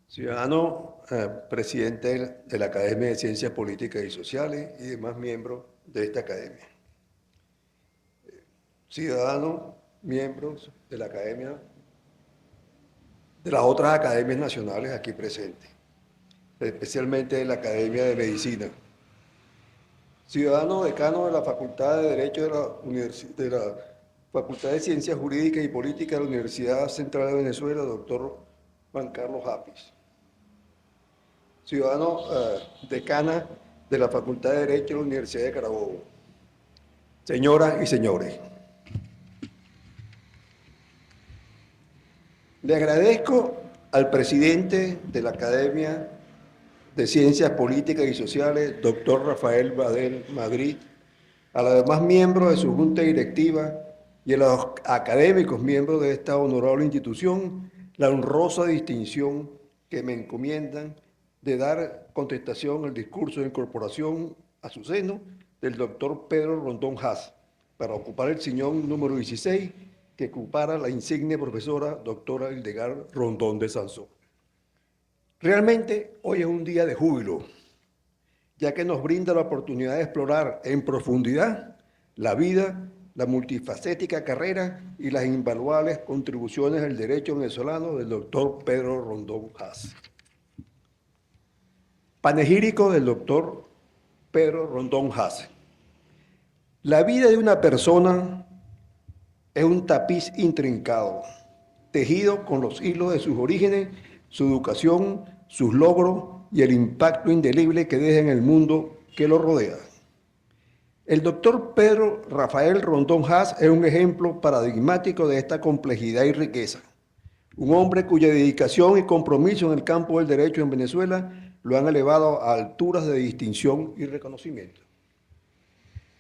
Ciudadano presidente de la Academia de Ciencias Políticas y Sociales y demás miembros de esta academia. Ciudadanos, miembros de la Academia, de las otras academias nacionales aquí presentes, especialmente de la Academia de Medicina. Ciudadano decano de la Facultad de Derecho de la Facultad de Ciencias Jurídicas y Políticas de la Universidad Central de Venezuela, doctor Juan Carlos Apis. Ciudadano decana de la Facultad de Derecho de la Universidad de Carabobo. Señoras y señores, le agradezco al presidente de la Academia de Ciencias Políticas y Sociales, doctor Rafael Badel Madrid, a los demás miembros de su junta directiva y a los académicos miembros de esta honorable institución, la honrosa distinción que me encomiendan de dar contestación al discurso de incorporación a su seno del doctor Pedro Rondón Haas, para ocupar el sillón número 16 que ocupara la insigne profesora doctora Hildegard Rondón de Sansó. Realmente hoy es un día de júbilo, ya que nos brinda la oportunidad de explorar en profundidad la vida, la multifacética carrera y las invaluables contribuciones al derecho venezolano del doctor Pedro Rondón Haas. Panegírico del doctor Pedro Rondón Haas. La vida de una persona es un tapiz intrincado, tejido con los hilos de sus orígenes, su educación, sus logros y el impacto indeleble que deja en el mundo que lo rodea. El doctor Pedro Rafael Rondón Haas es un ejemplo paradigmático de esta complejidad y riqueza. Un hombre cuya dedicación y compromiso en el campo del derecho en Venezuela lo han elevado a alturas de distinción y reconocimiento.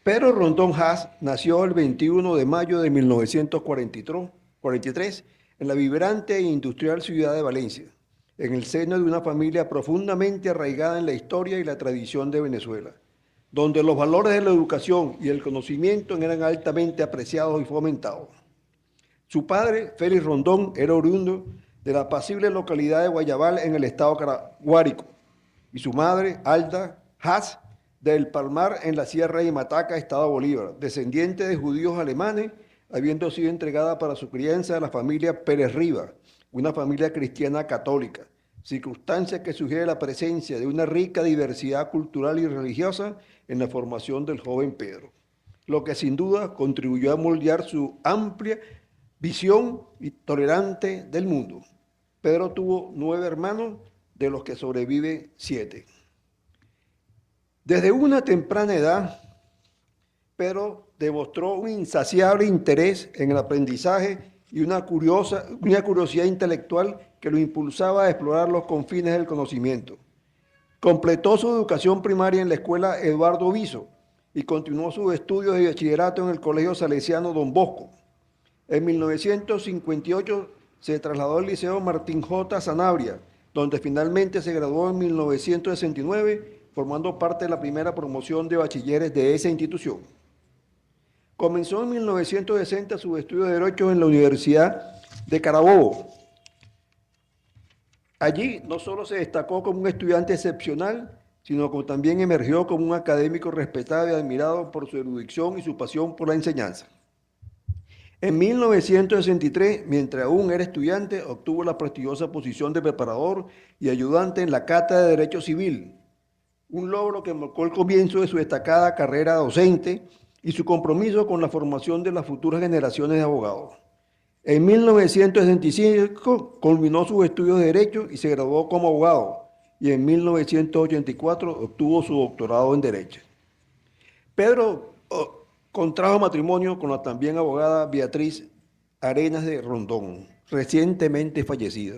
Pedro Rondón Haas nació el 21 de mayo de 1943 en la vibrante e industrial ciudad de Valencia, en el seno de una familia profundamente arraigada en la historia y la tradición de Venezuela, donde los valores de la educación y el conocimiento eran altamente apreciados y fomentados. Su padre, Félix Rondón, era oriundo de la apacible localidad de Guayabal en el estado Guárico, y su madre, Alda Haas, del Palmar en la Sierra de Mataca, estado Bolívar, descendiente de judíos alemanes, habiendo sido entregada para su crianza a la familia Pérez Riva, una familia cristiana católica, circunstancia que sugiere la presencia de una rica diversidad cultural y religiosa en la formación del joven Pedro, lo que sin duda contribuyó a moldear su amplia visión y tolerante del mundo. Pedro tuvo 9 hermanos, de los que sobrevive 7. Desde una temprana edad, Pedro demostró un insaciable interés en el aprendizaje y una curiosidad intelectual que lo impulsaba a explorar los confines del conocimiento. Completó su educación primaria en la escuela Eduardo Viso y continuó sus estudios de bachillerato en el Colegio Salesiano Don Bosco. En 1958 se trasladó al Liceo Martín J. Sanabria, donde finalmente se graduó en 1969, formando parte de la primera promoción de bachilleres de esa institución. Comenzó en 1960 sus estudios de Derecho en la Universidad de Carabobo. Allí no solo se destacó como un estudiante excepcional, sino que también emergió como un académico respetado y admirado por su erudición y su pasión por la enseñanza. En 1963, mientras aún era estudiante, obtuvo la prestigiosa posición de preparador y ayudante en la Cátedra de Derecho Civil, un logro que marcó el comienzo de su destacada carrera docente y su compromiso con la formación de las futuras generaciones de abogados. En 1965 culminó sus estudios de Derecho y se graduó como abogado, y en 1984 obtuvo su doctorado en Derecho. Pedro contrajo matrimonio con la también abogada Beatriz Arenas de Rondón, recientemente fallecida.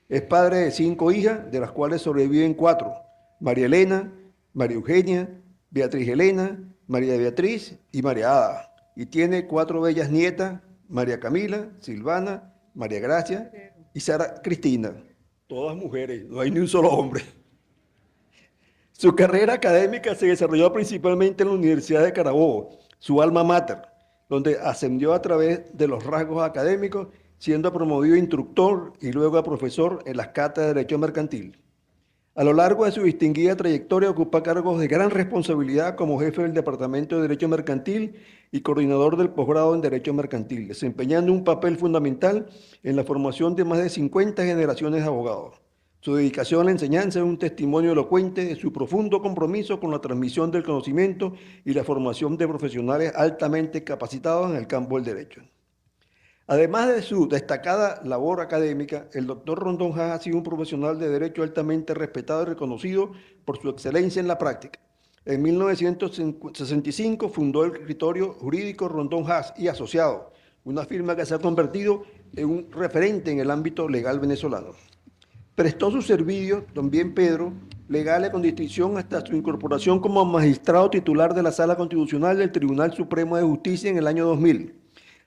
Es padre de 5 hijas, de las cuales sobreviven 4, María Elena, María Eugenia, Beatriz Elena, María Beatriz y María Ada, y tiene 4 bellas nietas, María Camila, Silvana, María Gracia y Sara Cristina, todas mujeres, no hay ni un solo hombre. Su carrera académica se desarrolló principalmente en la Universidad de Carabobo, su alma mater, donde ascendió a través de los rasgos académicos, siendo promovido instructor y luego a profesor en las cátedras de Derecho Mercantil. A lo largo de su distinguida trayectoria ocupa cargos de gran responsabilidad como jefe del Departamento de Derecho Mercantil y coordinador del posgrado en Derecho Mercantil, desempeñando un papel fundamental en la formación de más de 50 generaciones de abogados. Su dedicación a la enseñanza es un testimonio elocuente de su profundo compromiso con la transmisión del conocimiento y la formación de profesionales altamente capacitados en el campo del derecho. Además de su destacada labor académica, el doctor Rondón Haas ha sido un profesional de derecho altamente respetado y reconocido por su excelencia en la práctica. En 1965 fundó el escritorio jurídico Rondón Haas y Asociados, una firma que se ha convertido en un referente en el ámbito legal venezolano. Prestó sus servicios, también Pedro, legales con distinción hasta su incorporación como magistrado titular de la Sala Constitucional del Tribunal Supremo de Justicia en el año 2000.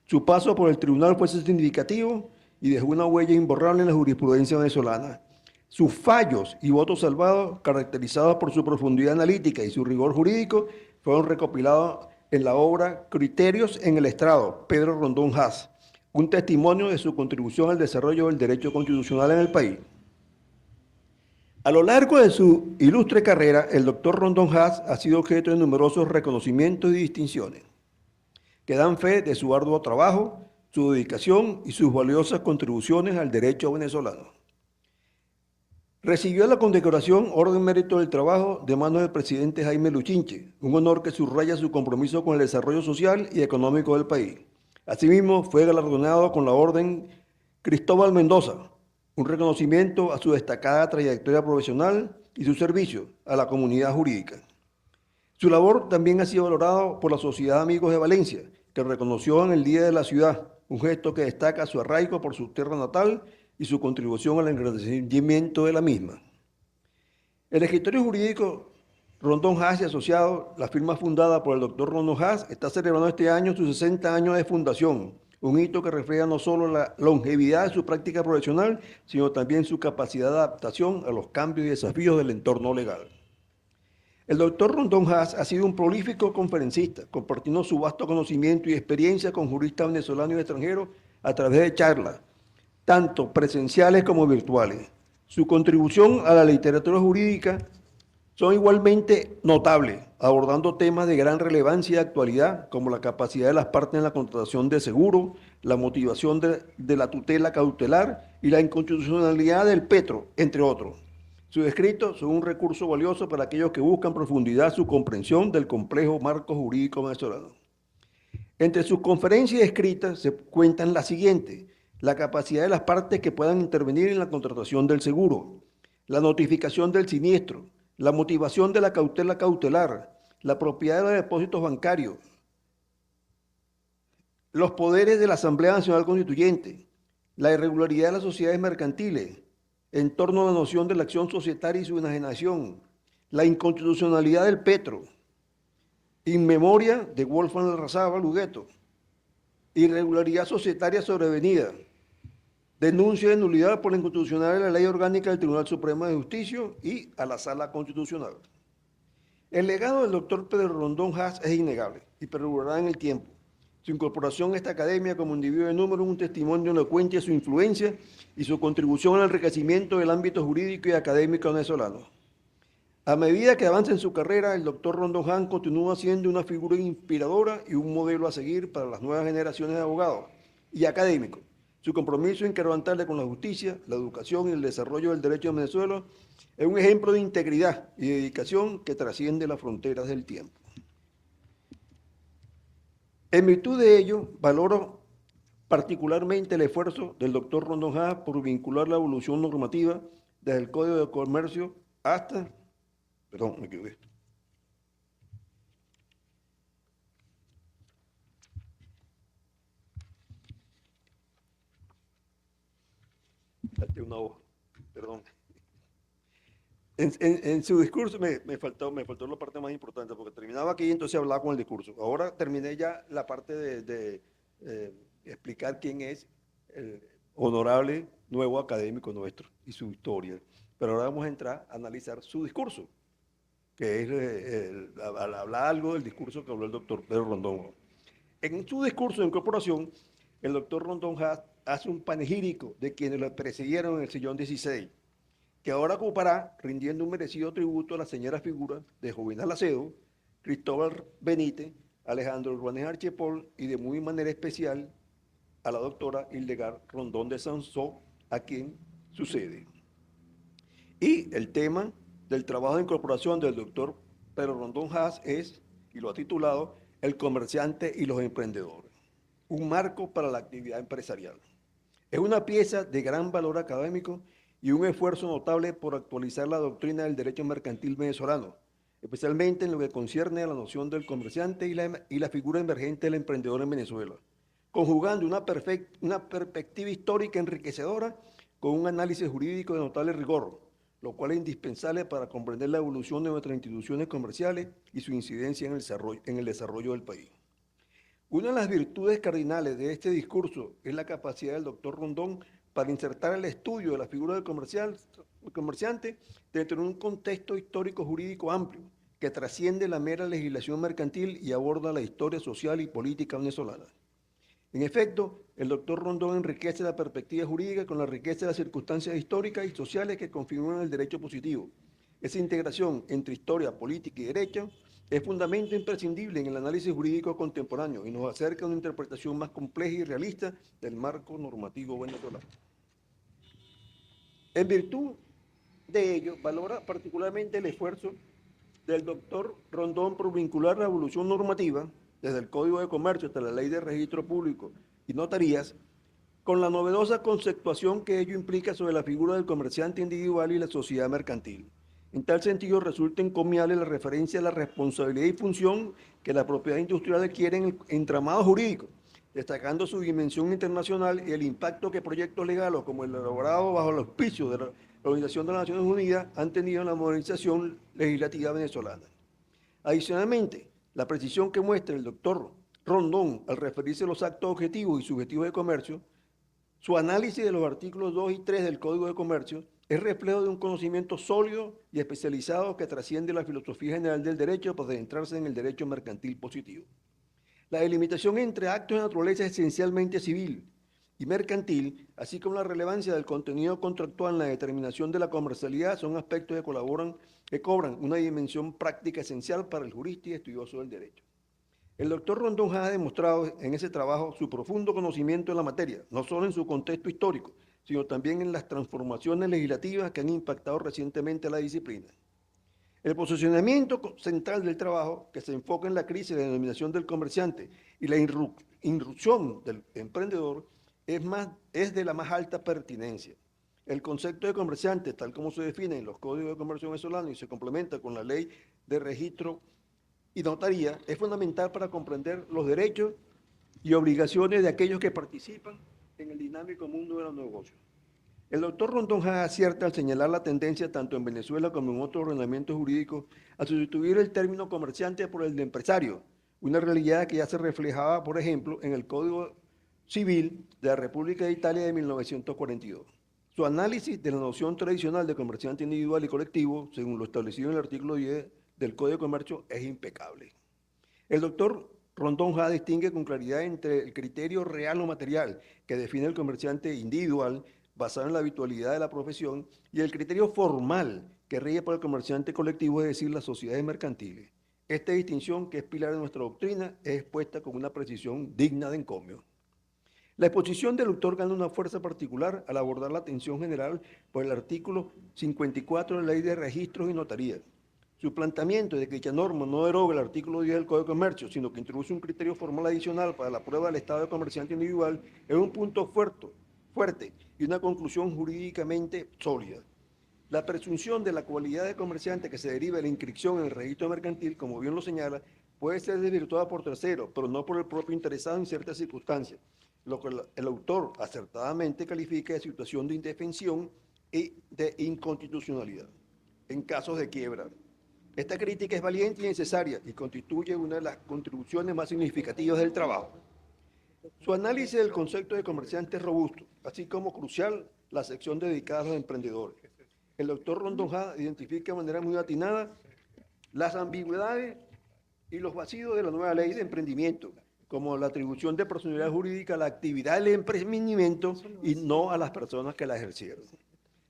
Su paso por el tribunal fue significativo y dejó una huella imborrable en la jurisprudencia venezolana. Sus fallos y votos salvados, caracterizados por su profundidad analítica y su rigor jurídico, fueron recopilados en la obra Criterios en el Estrado, Pedro Rondón Haas, un testimonio de su contribución al desarrollo del derecho constitucional en el país. A lo largo de su ilustre carrera, el doctor Rondón Haas ha sido objeto de numerosos reconocimientos y distinciones que dan fe de su arduo trabajo, su dedicación y sus valiosas contribuciones al derecho venezolano. Recibió la condecoración Orden Mérito del Trabajo de manos del presidente Jaime Luchinche, un honor que subraya su compromiso con el desarrollo social y económico del país. Asimismo, fue galardonado con la Orden Cristóbal Mendoza, un reconocimiento a su destacada trayectoria profesional y su servicio a la comunidad jurídica. Su labor también ha sido valorado por la Sociedad Amigos de Valencia, que reconoció en el Día de la Ciudad, un gesto que destaca su arraigo por su tierra natal y su contribución al engrandecimiento de la misma. El escritorio jurídico Rondón Haas y Asociados, la firma fundada por el doctor Rondón Haas, está celebrando este año sus 60 años de fundación, un hito que refleja no solo la longevidad de su práctica profesional, sino también su capacidad de adaptación a los cambios y desafíos del entorno legal. El doctor Rondón Haas ha sido un prolífico conferencista, compartiendo su vasto conocimiento y experiencia con juristas venezolanos y extranjeros a través de charlas, tanto presenciales como virtuales. Su contribución a la literatura jurídica son igualmente notables, abordando temas de gran relevancia y actualidad, como la capacidad de las partes en la contratación de seguro, la motivación de la tutela cautelar y la inconstitucionalidad del petro, entre otros. Sus escritos son un recurso valioso para aquellos que buscan profundidad su comprensión del complejo marco jurídico venezolano. Entre sus conferencias escritas se cuentan las siguientes: la capacidad de las partes que puedan intervenir en la contratación del seguro, la notificación del siniestro, la motivación de la cautela cautelar, la propiedad de los depósitos bancarios, los poderes de la Asamblea Nacional Constituyente, la irregularidad de las sociedades mercantiles, en torno a la noción de la acción societaria y su enajenación, la inconstitucionalidad del petro, in memoria de Wolfgang Larrazábal Hugueto, irregularidad societaria sobrevenida, denuncia de nulidad por la inconstitucionalidad de la Ley Orgánica del Tribunal Supremo de Justicia y a la Sala Constitucional. El legado del doctor Pedro Rondón Haas es innegable y perdurará en el tiempo. Su incorporación a esta academia como individuo de número es un testimonio elocuente de su influencia y su contribución al enriquecimiento del ámbito jurídico y académico venezolano. A medida que avanza en su carrera, el doctor Rondón Haas continúa siendo una figura inspiradora y un modelo a seguir para las nuevas generaciones de abogados y académicos. Su compromiso inquebrantable con la justicia, la educación y el desarrollo del derecho en Venezuela es un ejemplo de integridad y dedicación que trasciende las fronteras del tiempo. En virtud de ello, valoro particularmente el esfuerzo del doctor Rondón Haas por vincular la evolución normativa desde el Código de Comercio hasta... Perdón, me equivoqué. Salté una hoja, perdón. En su discurso me faltó la parte más importante, porque terminaba aquí y entonces hablaba con el discurso. Ahora terminé ya la parte de explicar quién es el honorable nuevo académico nuestro y su historia. Pero ahora vamos a entrar a analizar su discurso, que es hablar algo del discurso que habló el doctor Pedro Rondón. En su discurso de incorporación, el doctor Rondón Haas hace un panegírico de quienes lo presidieron en el sillón 16, que ahora ocupará rindiendo un merecido tributo a las señoras figuras de Jovenal Acedo, Cristóbal Benítez, Alejandro Urbanes Archepol y de muy manera especial a la doctora Hildegard Rondón de Sansó, a quien sucede. Y el tema del trabajo de incorporación del doctor Pedro Rondón Haas es, y lo ha titulado, El comerciante y los emprendedores, un marco para la actividad empresarial. Es una pieza de gran valor académico y un esfuerzo notable por actualizar la doctrina del derecho mercantil venezolano, especialmente en lo que concierne a la noción del comerciante y la figura emergente del emprendedor en Venezuela, conjugando una perspectiva histórica enriquecedora con un análisis jurídico de notable rigor, lo cual es indispensable para comprender la evolución de nuestras instituciones comerciales y su incidencia en el desarrollo del país. Una de las virtudes cardinales de este discurso es la capacidad del doctor Rondón para insertar el estudio de la figura del comerciante dentro de un contexto histórico-jurídico amplio que trasciende la mera legislación mercantil y aborda la historia social y política venezolana. En efecto, el doctor Rondón enriquece la perspectiva jurídica con la riqueza de las circunstancias históricas y sociales que configuran el derecho positivo. Esa integración entre historia, política y derecho es fundamento imprescindible en el análisis jurídico contemporáneo y nos acerca a una interpretación más compleja y realista del marco normativo venezolano. En virtud de ello, valora particularmente el esfuerzo del doctor Rondón por vincular la evolución normativa, desde el Código de Comercio hasta la Ley de Registro Público y Notarías, con la novedosa conceptuación que ello implica sobre la figura del comerciante individual y la sociedad mercantil. En tal sentido, resulta encomiable la referencia a la responsabilidad y función que la propiedad industrial adquiere en el entramado jurídico, destacando su dimensión internacional y el impacto que proyectos legales como el elaborado bajo el auspicio de la Organización de las Naciones Unidas han tenido en la modernización legislativa venezolana. Adicionalmente, la precisión que muestra el doctor Rondón al referirse a los actos objetivos y subjetivos de comercio, su análisis de los artículos 2 y 3 del Código de Comercio es reflejo de un conocimiento sólido y especializado que trasciende la filosofía general del derecho para adentrarse en el derecho mercantil positivo. La delimitación entre actos de naturaleza esencialmente civil y mercantil, así como la relevancia del contenido contractual en la determinación de la comercialidad, son aspectos que cobran una dimensión práctica esencial para el jurista y estudioso del derecho. El doctor Rondón ha demostrado en ese trabajo su profundo conocimiento de la materia, no solo en su contexto histórico, sino también en las transformaciones legislativas que han impactado recientemente a la disciplina. El posicionamiento central del trabajo, que se enfoca en la crisis de denominación del comerciante y la irrupción del emprendedor, es de la más alta pertinencia. El concepto de comerciante, tal como se define en los códigos de comercio venezolanos y se complementa con la ley de registro y notaría, es fundamental para comprender los derechos y obligaciones de aquellos que participan en el dinámico mundo de los negocios. El doctor Rondón acierta al señalar la tendencia, tanto en Venezuela como en otros ordenamientos jurídicos, a sustituir el término comerciante por el de empresario, una realidad que ya se reflejaba, por ejemplo, en el Código Civil de la República de Italia de 1942. Su análisis de la noción tradicional de comerciante individual y colectivo, según lo establecido en el artículo 10 del Código de Comercio, es impecable. El doctor Rondón distingue con claridad entre el criterio real o material, que define el comerciante individual, basado en la habitualidad de la profesión, y el criterio formal, que rige por el comerciante colectivo, es decir, las sociedades mercantiles. Esta distinción, que es pilar de nuestra doctrina, es expuesta con una precisión digna de encomio. La exposición del autor gana una fuerza particular al abordar la atención general por el artículo 54 de la Ley de Registros y Notarías. Su planteamiento de que dicha norma no deroga el artículo 10 del Código de Comercio, sino que introduce un criterio formal adicional para la prueba del estado de comerciante individual, es un punto fuerte y una conclusión jurídicamente sólida. La presunción de la cualidad de comerciante que se deriva de la inscripción en el registro mercantil, como bien lo señala, puede ser desvirtuada por terceros, pero no por el propio interesado en ciertas circunstancias, lo que el autor acertadamente califica de situación de indefensión y de inconstitucionalidad en casos de quiebra. Esta crítica es valiente y necesaria y constituye una de las contribuciones más significativas del trabajo. Su análisis del concepto de comerciante es robusto, así como crucial la sección dedicada a los emprendedores. El doctor Rondón identifica de manera muy atinada las ambigüedades y los vacíos de la nueva ley de emprendimiento, como la atribución de personalidad jurídica a la actividad del emprendimiento y no a las personas que la ejercieron.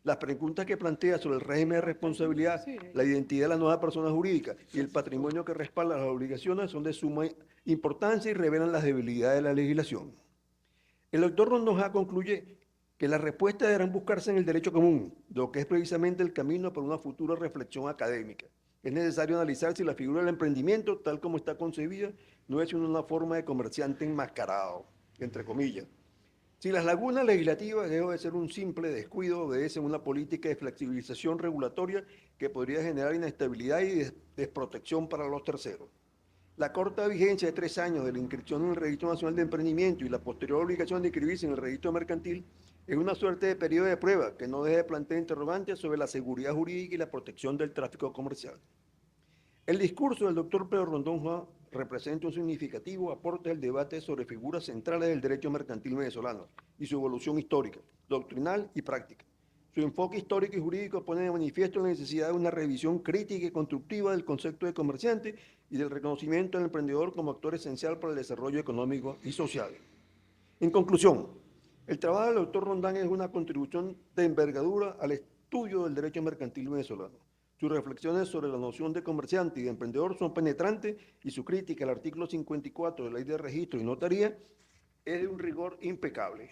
Las preguntas que plantea sobre el régimen de responsabilidad, la identidad de la nueva persona jurídica y el patrimonio que respalda las obligaciones son de suma importancia y revelan las debilidades de la legislación. El doctor Rondón concluye que las respuestas deberán buscarse en el derecho común, lo que es precisamente el camino para una futura reflexión académica. Es necesario analizar si la figura del emprendimiento, tal como está concebida, no es una forma de comerciante enmascarado, entre comillas. Si las lagunas legislativas deben de ser un simple descuido, obedecen a una política de flexibilización regulatoria que podría generar inestabilidad y desprotección para los terceros. La corta vigencia de 3 años de la inscripción en el Registro Nacional de Emprendimiento y la posterior obligación de inscribirse en el Registro Mercantil es una suerte de periodo de prueba que no deja de plantear interrogantes sobre la seguridad jurídica y la protección del tráfico comercial. El discurso del doctor Pedro Rondón representa un significativo aporte al debate sobre figuras centrales del derecho mercantil venezolano y su evolución histórica, doctrinal y práctica. Su enfoque histórico y jurídico pone de manifiesto la necesidad de una revisión crítica y constructiva del concepto de comerciante y del reconocimiento del emprendedor como actor esencial para el desarrollo económico y social. En conclusión, el trabajo del doctor Rondón es una contribución de envergadura al estudio del derecho mercantil venezolano. Sus reflexiones sobre la noción de comerciante y de emprendedor son penetrantes y su crítica al artículo 54 de la Ley de Registro y Notaría es de un rigor impecable.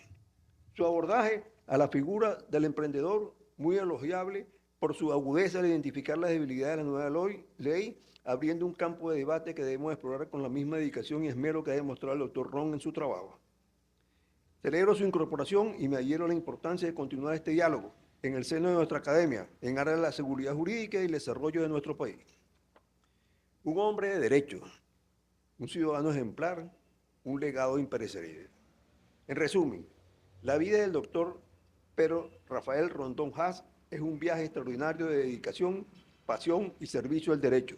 Su abordaje a la figura del emprendedor, muy elogiable por su agudeza al identificar las debilidades de la nueva ley, abriendo un campo de debate que debemos explorar con la misma dedicación y esmero que ha demostrado el doctor Ron en su trabajo. Celebro su incorporación y me adhiero a la importancia de continuar este diálogo en el seno de nuestra academia, en aras de la seguridad jurídica y el desarrollo de nuestro país. Un hombre de derecho, un ciudadano ejemplar, un legado imperecedero. En resumen, la vida del doctor Pedro Rafael Rondón Haas es un viaje extraordinario de dedicación, pasión y servicio al derecho.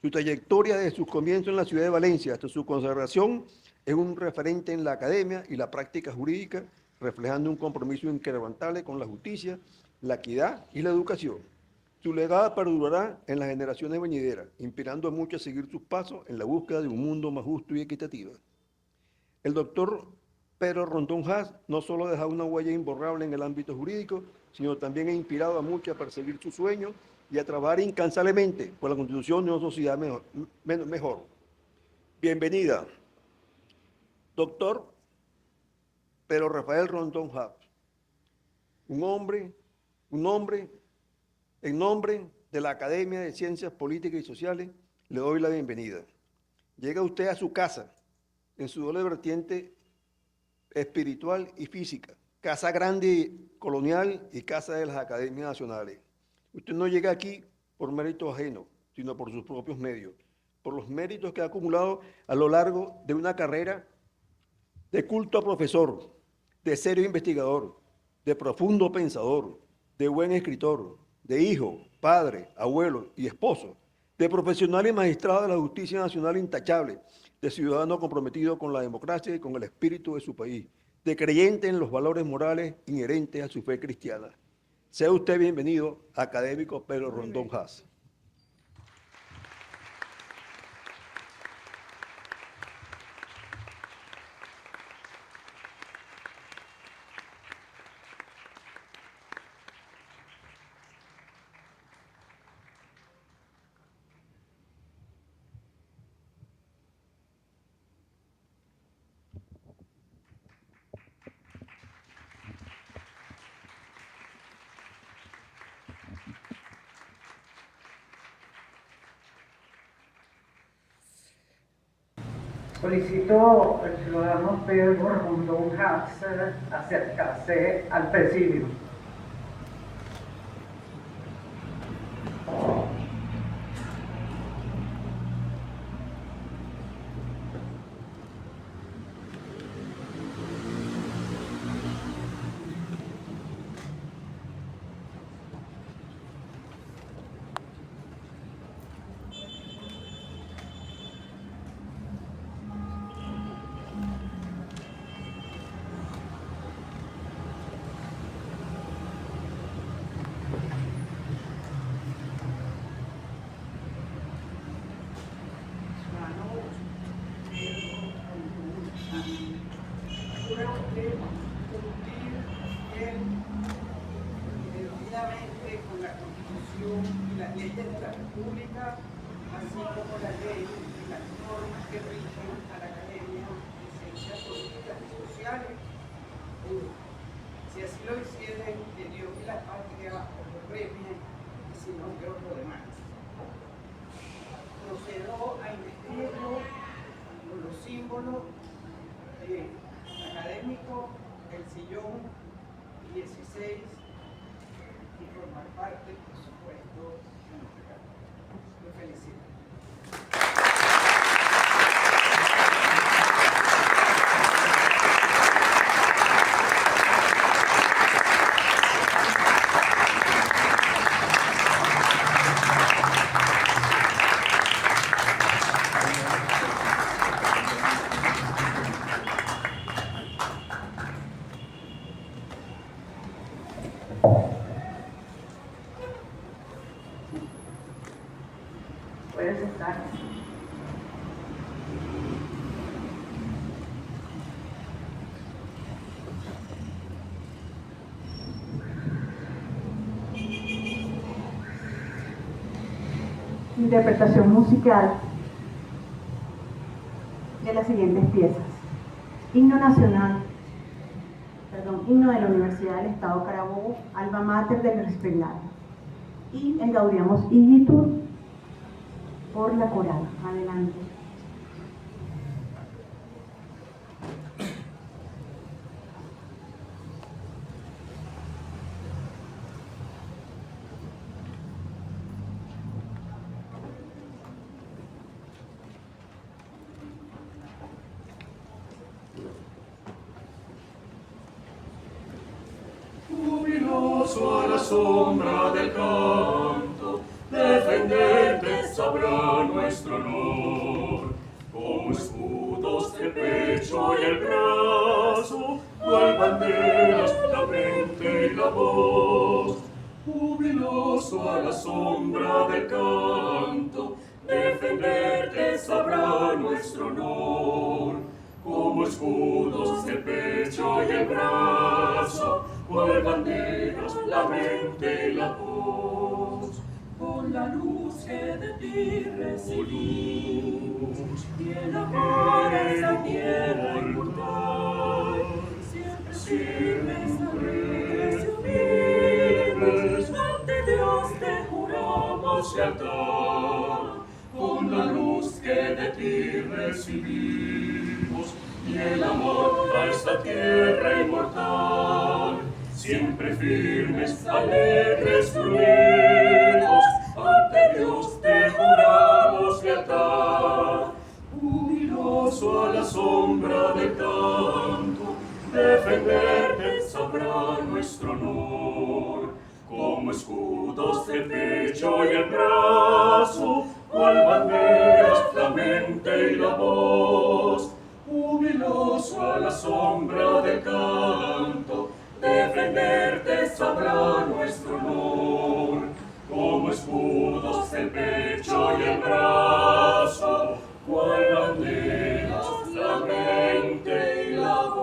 Su trayectoria desde sus comienzos en la ciudad de Valencia hasta su consagración es un referente en la academia y la práctica jurídica, reflejando un compromiso inquebrantable con la justicia, la equidad y la educación. Su legado perdurará en las generaciones venideras, inspirando a muchos a seguir sus pasos en la búsqueda de un mundo más justo y equitativo. El doctor Pedro Rondón Haas no solo ha dejado una huella imborrable en el ámbito jurídico, sino también ha inspirado a muchos a perseguir sus sueños y a trabajar incansablemente por la constitución de una sociedad mejor. Bienvenida, doctor Pedro Rafael Rondón Haas, un hombre, en nombre de la Academia de Ciencias Políticas y Sociales, le doy la bienvenida. Llega usted a su casa, en su doble vertiente espiritual y física, casa grande colonial y casa de las academias nacionales. Usted no llega aquí por méritos ajenos, sino por sus propios medios, por los méritos que ha acumulado a lo largo de una carrera de culto a profesor, de serio investigador, de profundo pensador, de buen escritor, de hijo, padre, abuelo y esposo, de profesional y magistrado de la justicia nacional intachable, de ciudadano comprometido con la democracia y con el espíritu de su país, de creyente en los valores morales inherentes a su fe cristiana. Sea usted bienvenido, académico Pedro Rondón Haas. Solicito al ciudadano Pedro Rondón Haas acercarse al presidio. Con la Constitución y las leyes de la República, así como la ley y las normas que rigen a la Academia de Ciencias Políticas y Sociales. Si así lo hicieren, que Dios y la patria os lo premien, y si no, que os lo demás. Procedo a investirlo con los símbolos de académico, el sillón 16, y formar parte, por supuesto, de nuestra casa. Lo felicito. Puedes estar. Interpretación musical de las siguientes piezas. Himno nacional, himno de la Universidad del Estado Carabobo, Alma Mater del Respetable. Y el Gaudiamos Igitur por la coral. Adelante. Jubiloso a la sombra del canto, defenderte sabrá nuestro honor. Como escudos el pecho y el brazo, cual banderas la mente y la voz. Jubiloso a la sombra del canto, defenderte sabrá nuestro honor. como escudos el pecho y el brazo, cual banderas la mente y la voz. Con la luz que de ti recibimos, y el amor es la tierra inmortal, siempre firmes, alegres y humildes, ante Dios te juramos lealtad. Con la luz que de ti recibimos, y el amor a esta tierra inmortal, siempre firmes, alegres y unidos, ante Dios te juramos lealtad. Jubiloso a la sombra del canto, defenderte sabrá nuestro honor, como escudos del pecho y el brazo, cual banderas la mente y la voz. Jubiloso a la sombra del canto, defenderte sabrá nuestro honor, como escudos del pecho y el brazo, cual banderas la mente y la voz.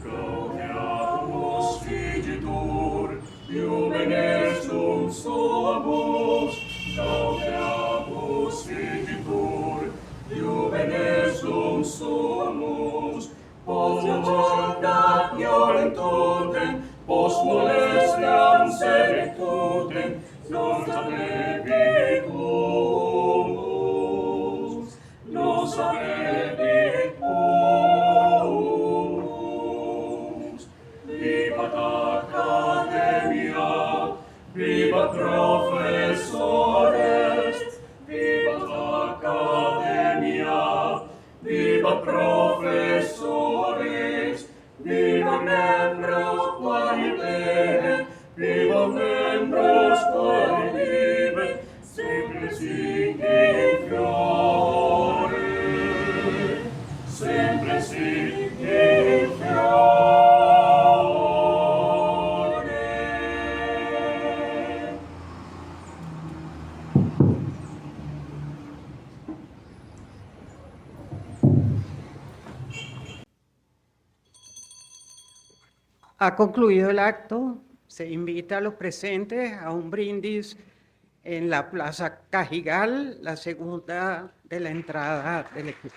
Gaudeamus vigitur, Iumen est sumus. Gaudeamus vigitur, Iumen est sumus. Post jocutat violentutem, post molestiam servitutem, nos abrevitus, nos abrevitus. Vivat Academia, vivat professores, vivat Academia, vivat professores, vivat membros quae vivat membros quae vive, sempre sic in fiore, sempre sic in fiore. Ha concluido el acto. Se invita a los presentes a un brindis en la Plaza Cajigal, la segunda de la entrada del equipo.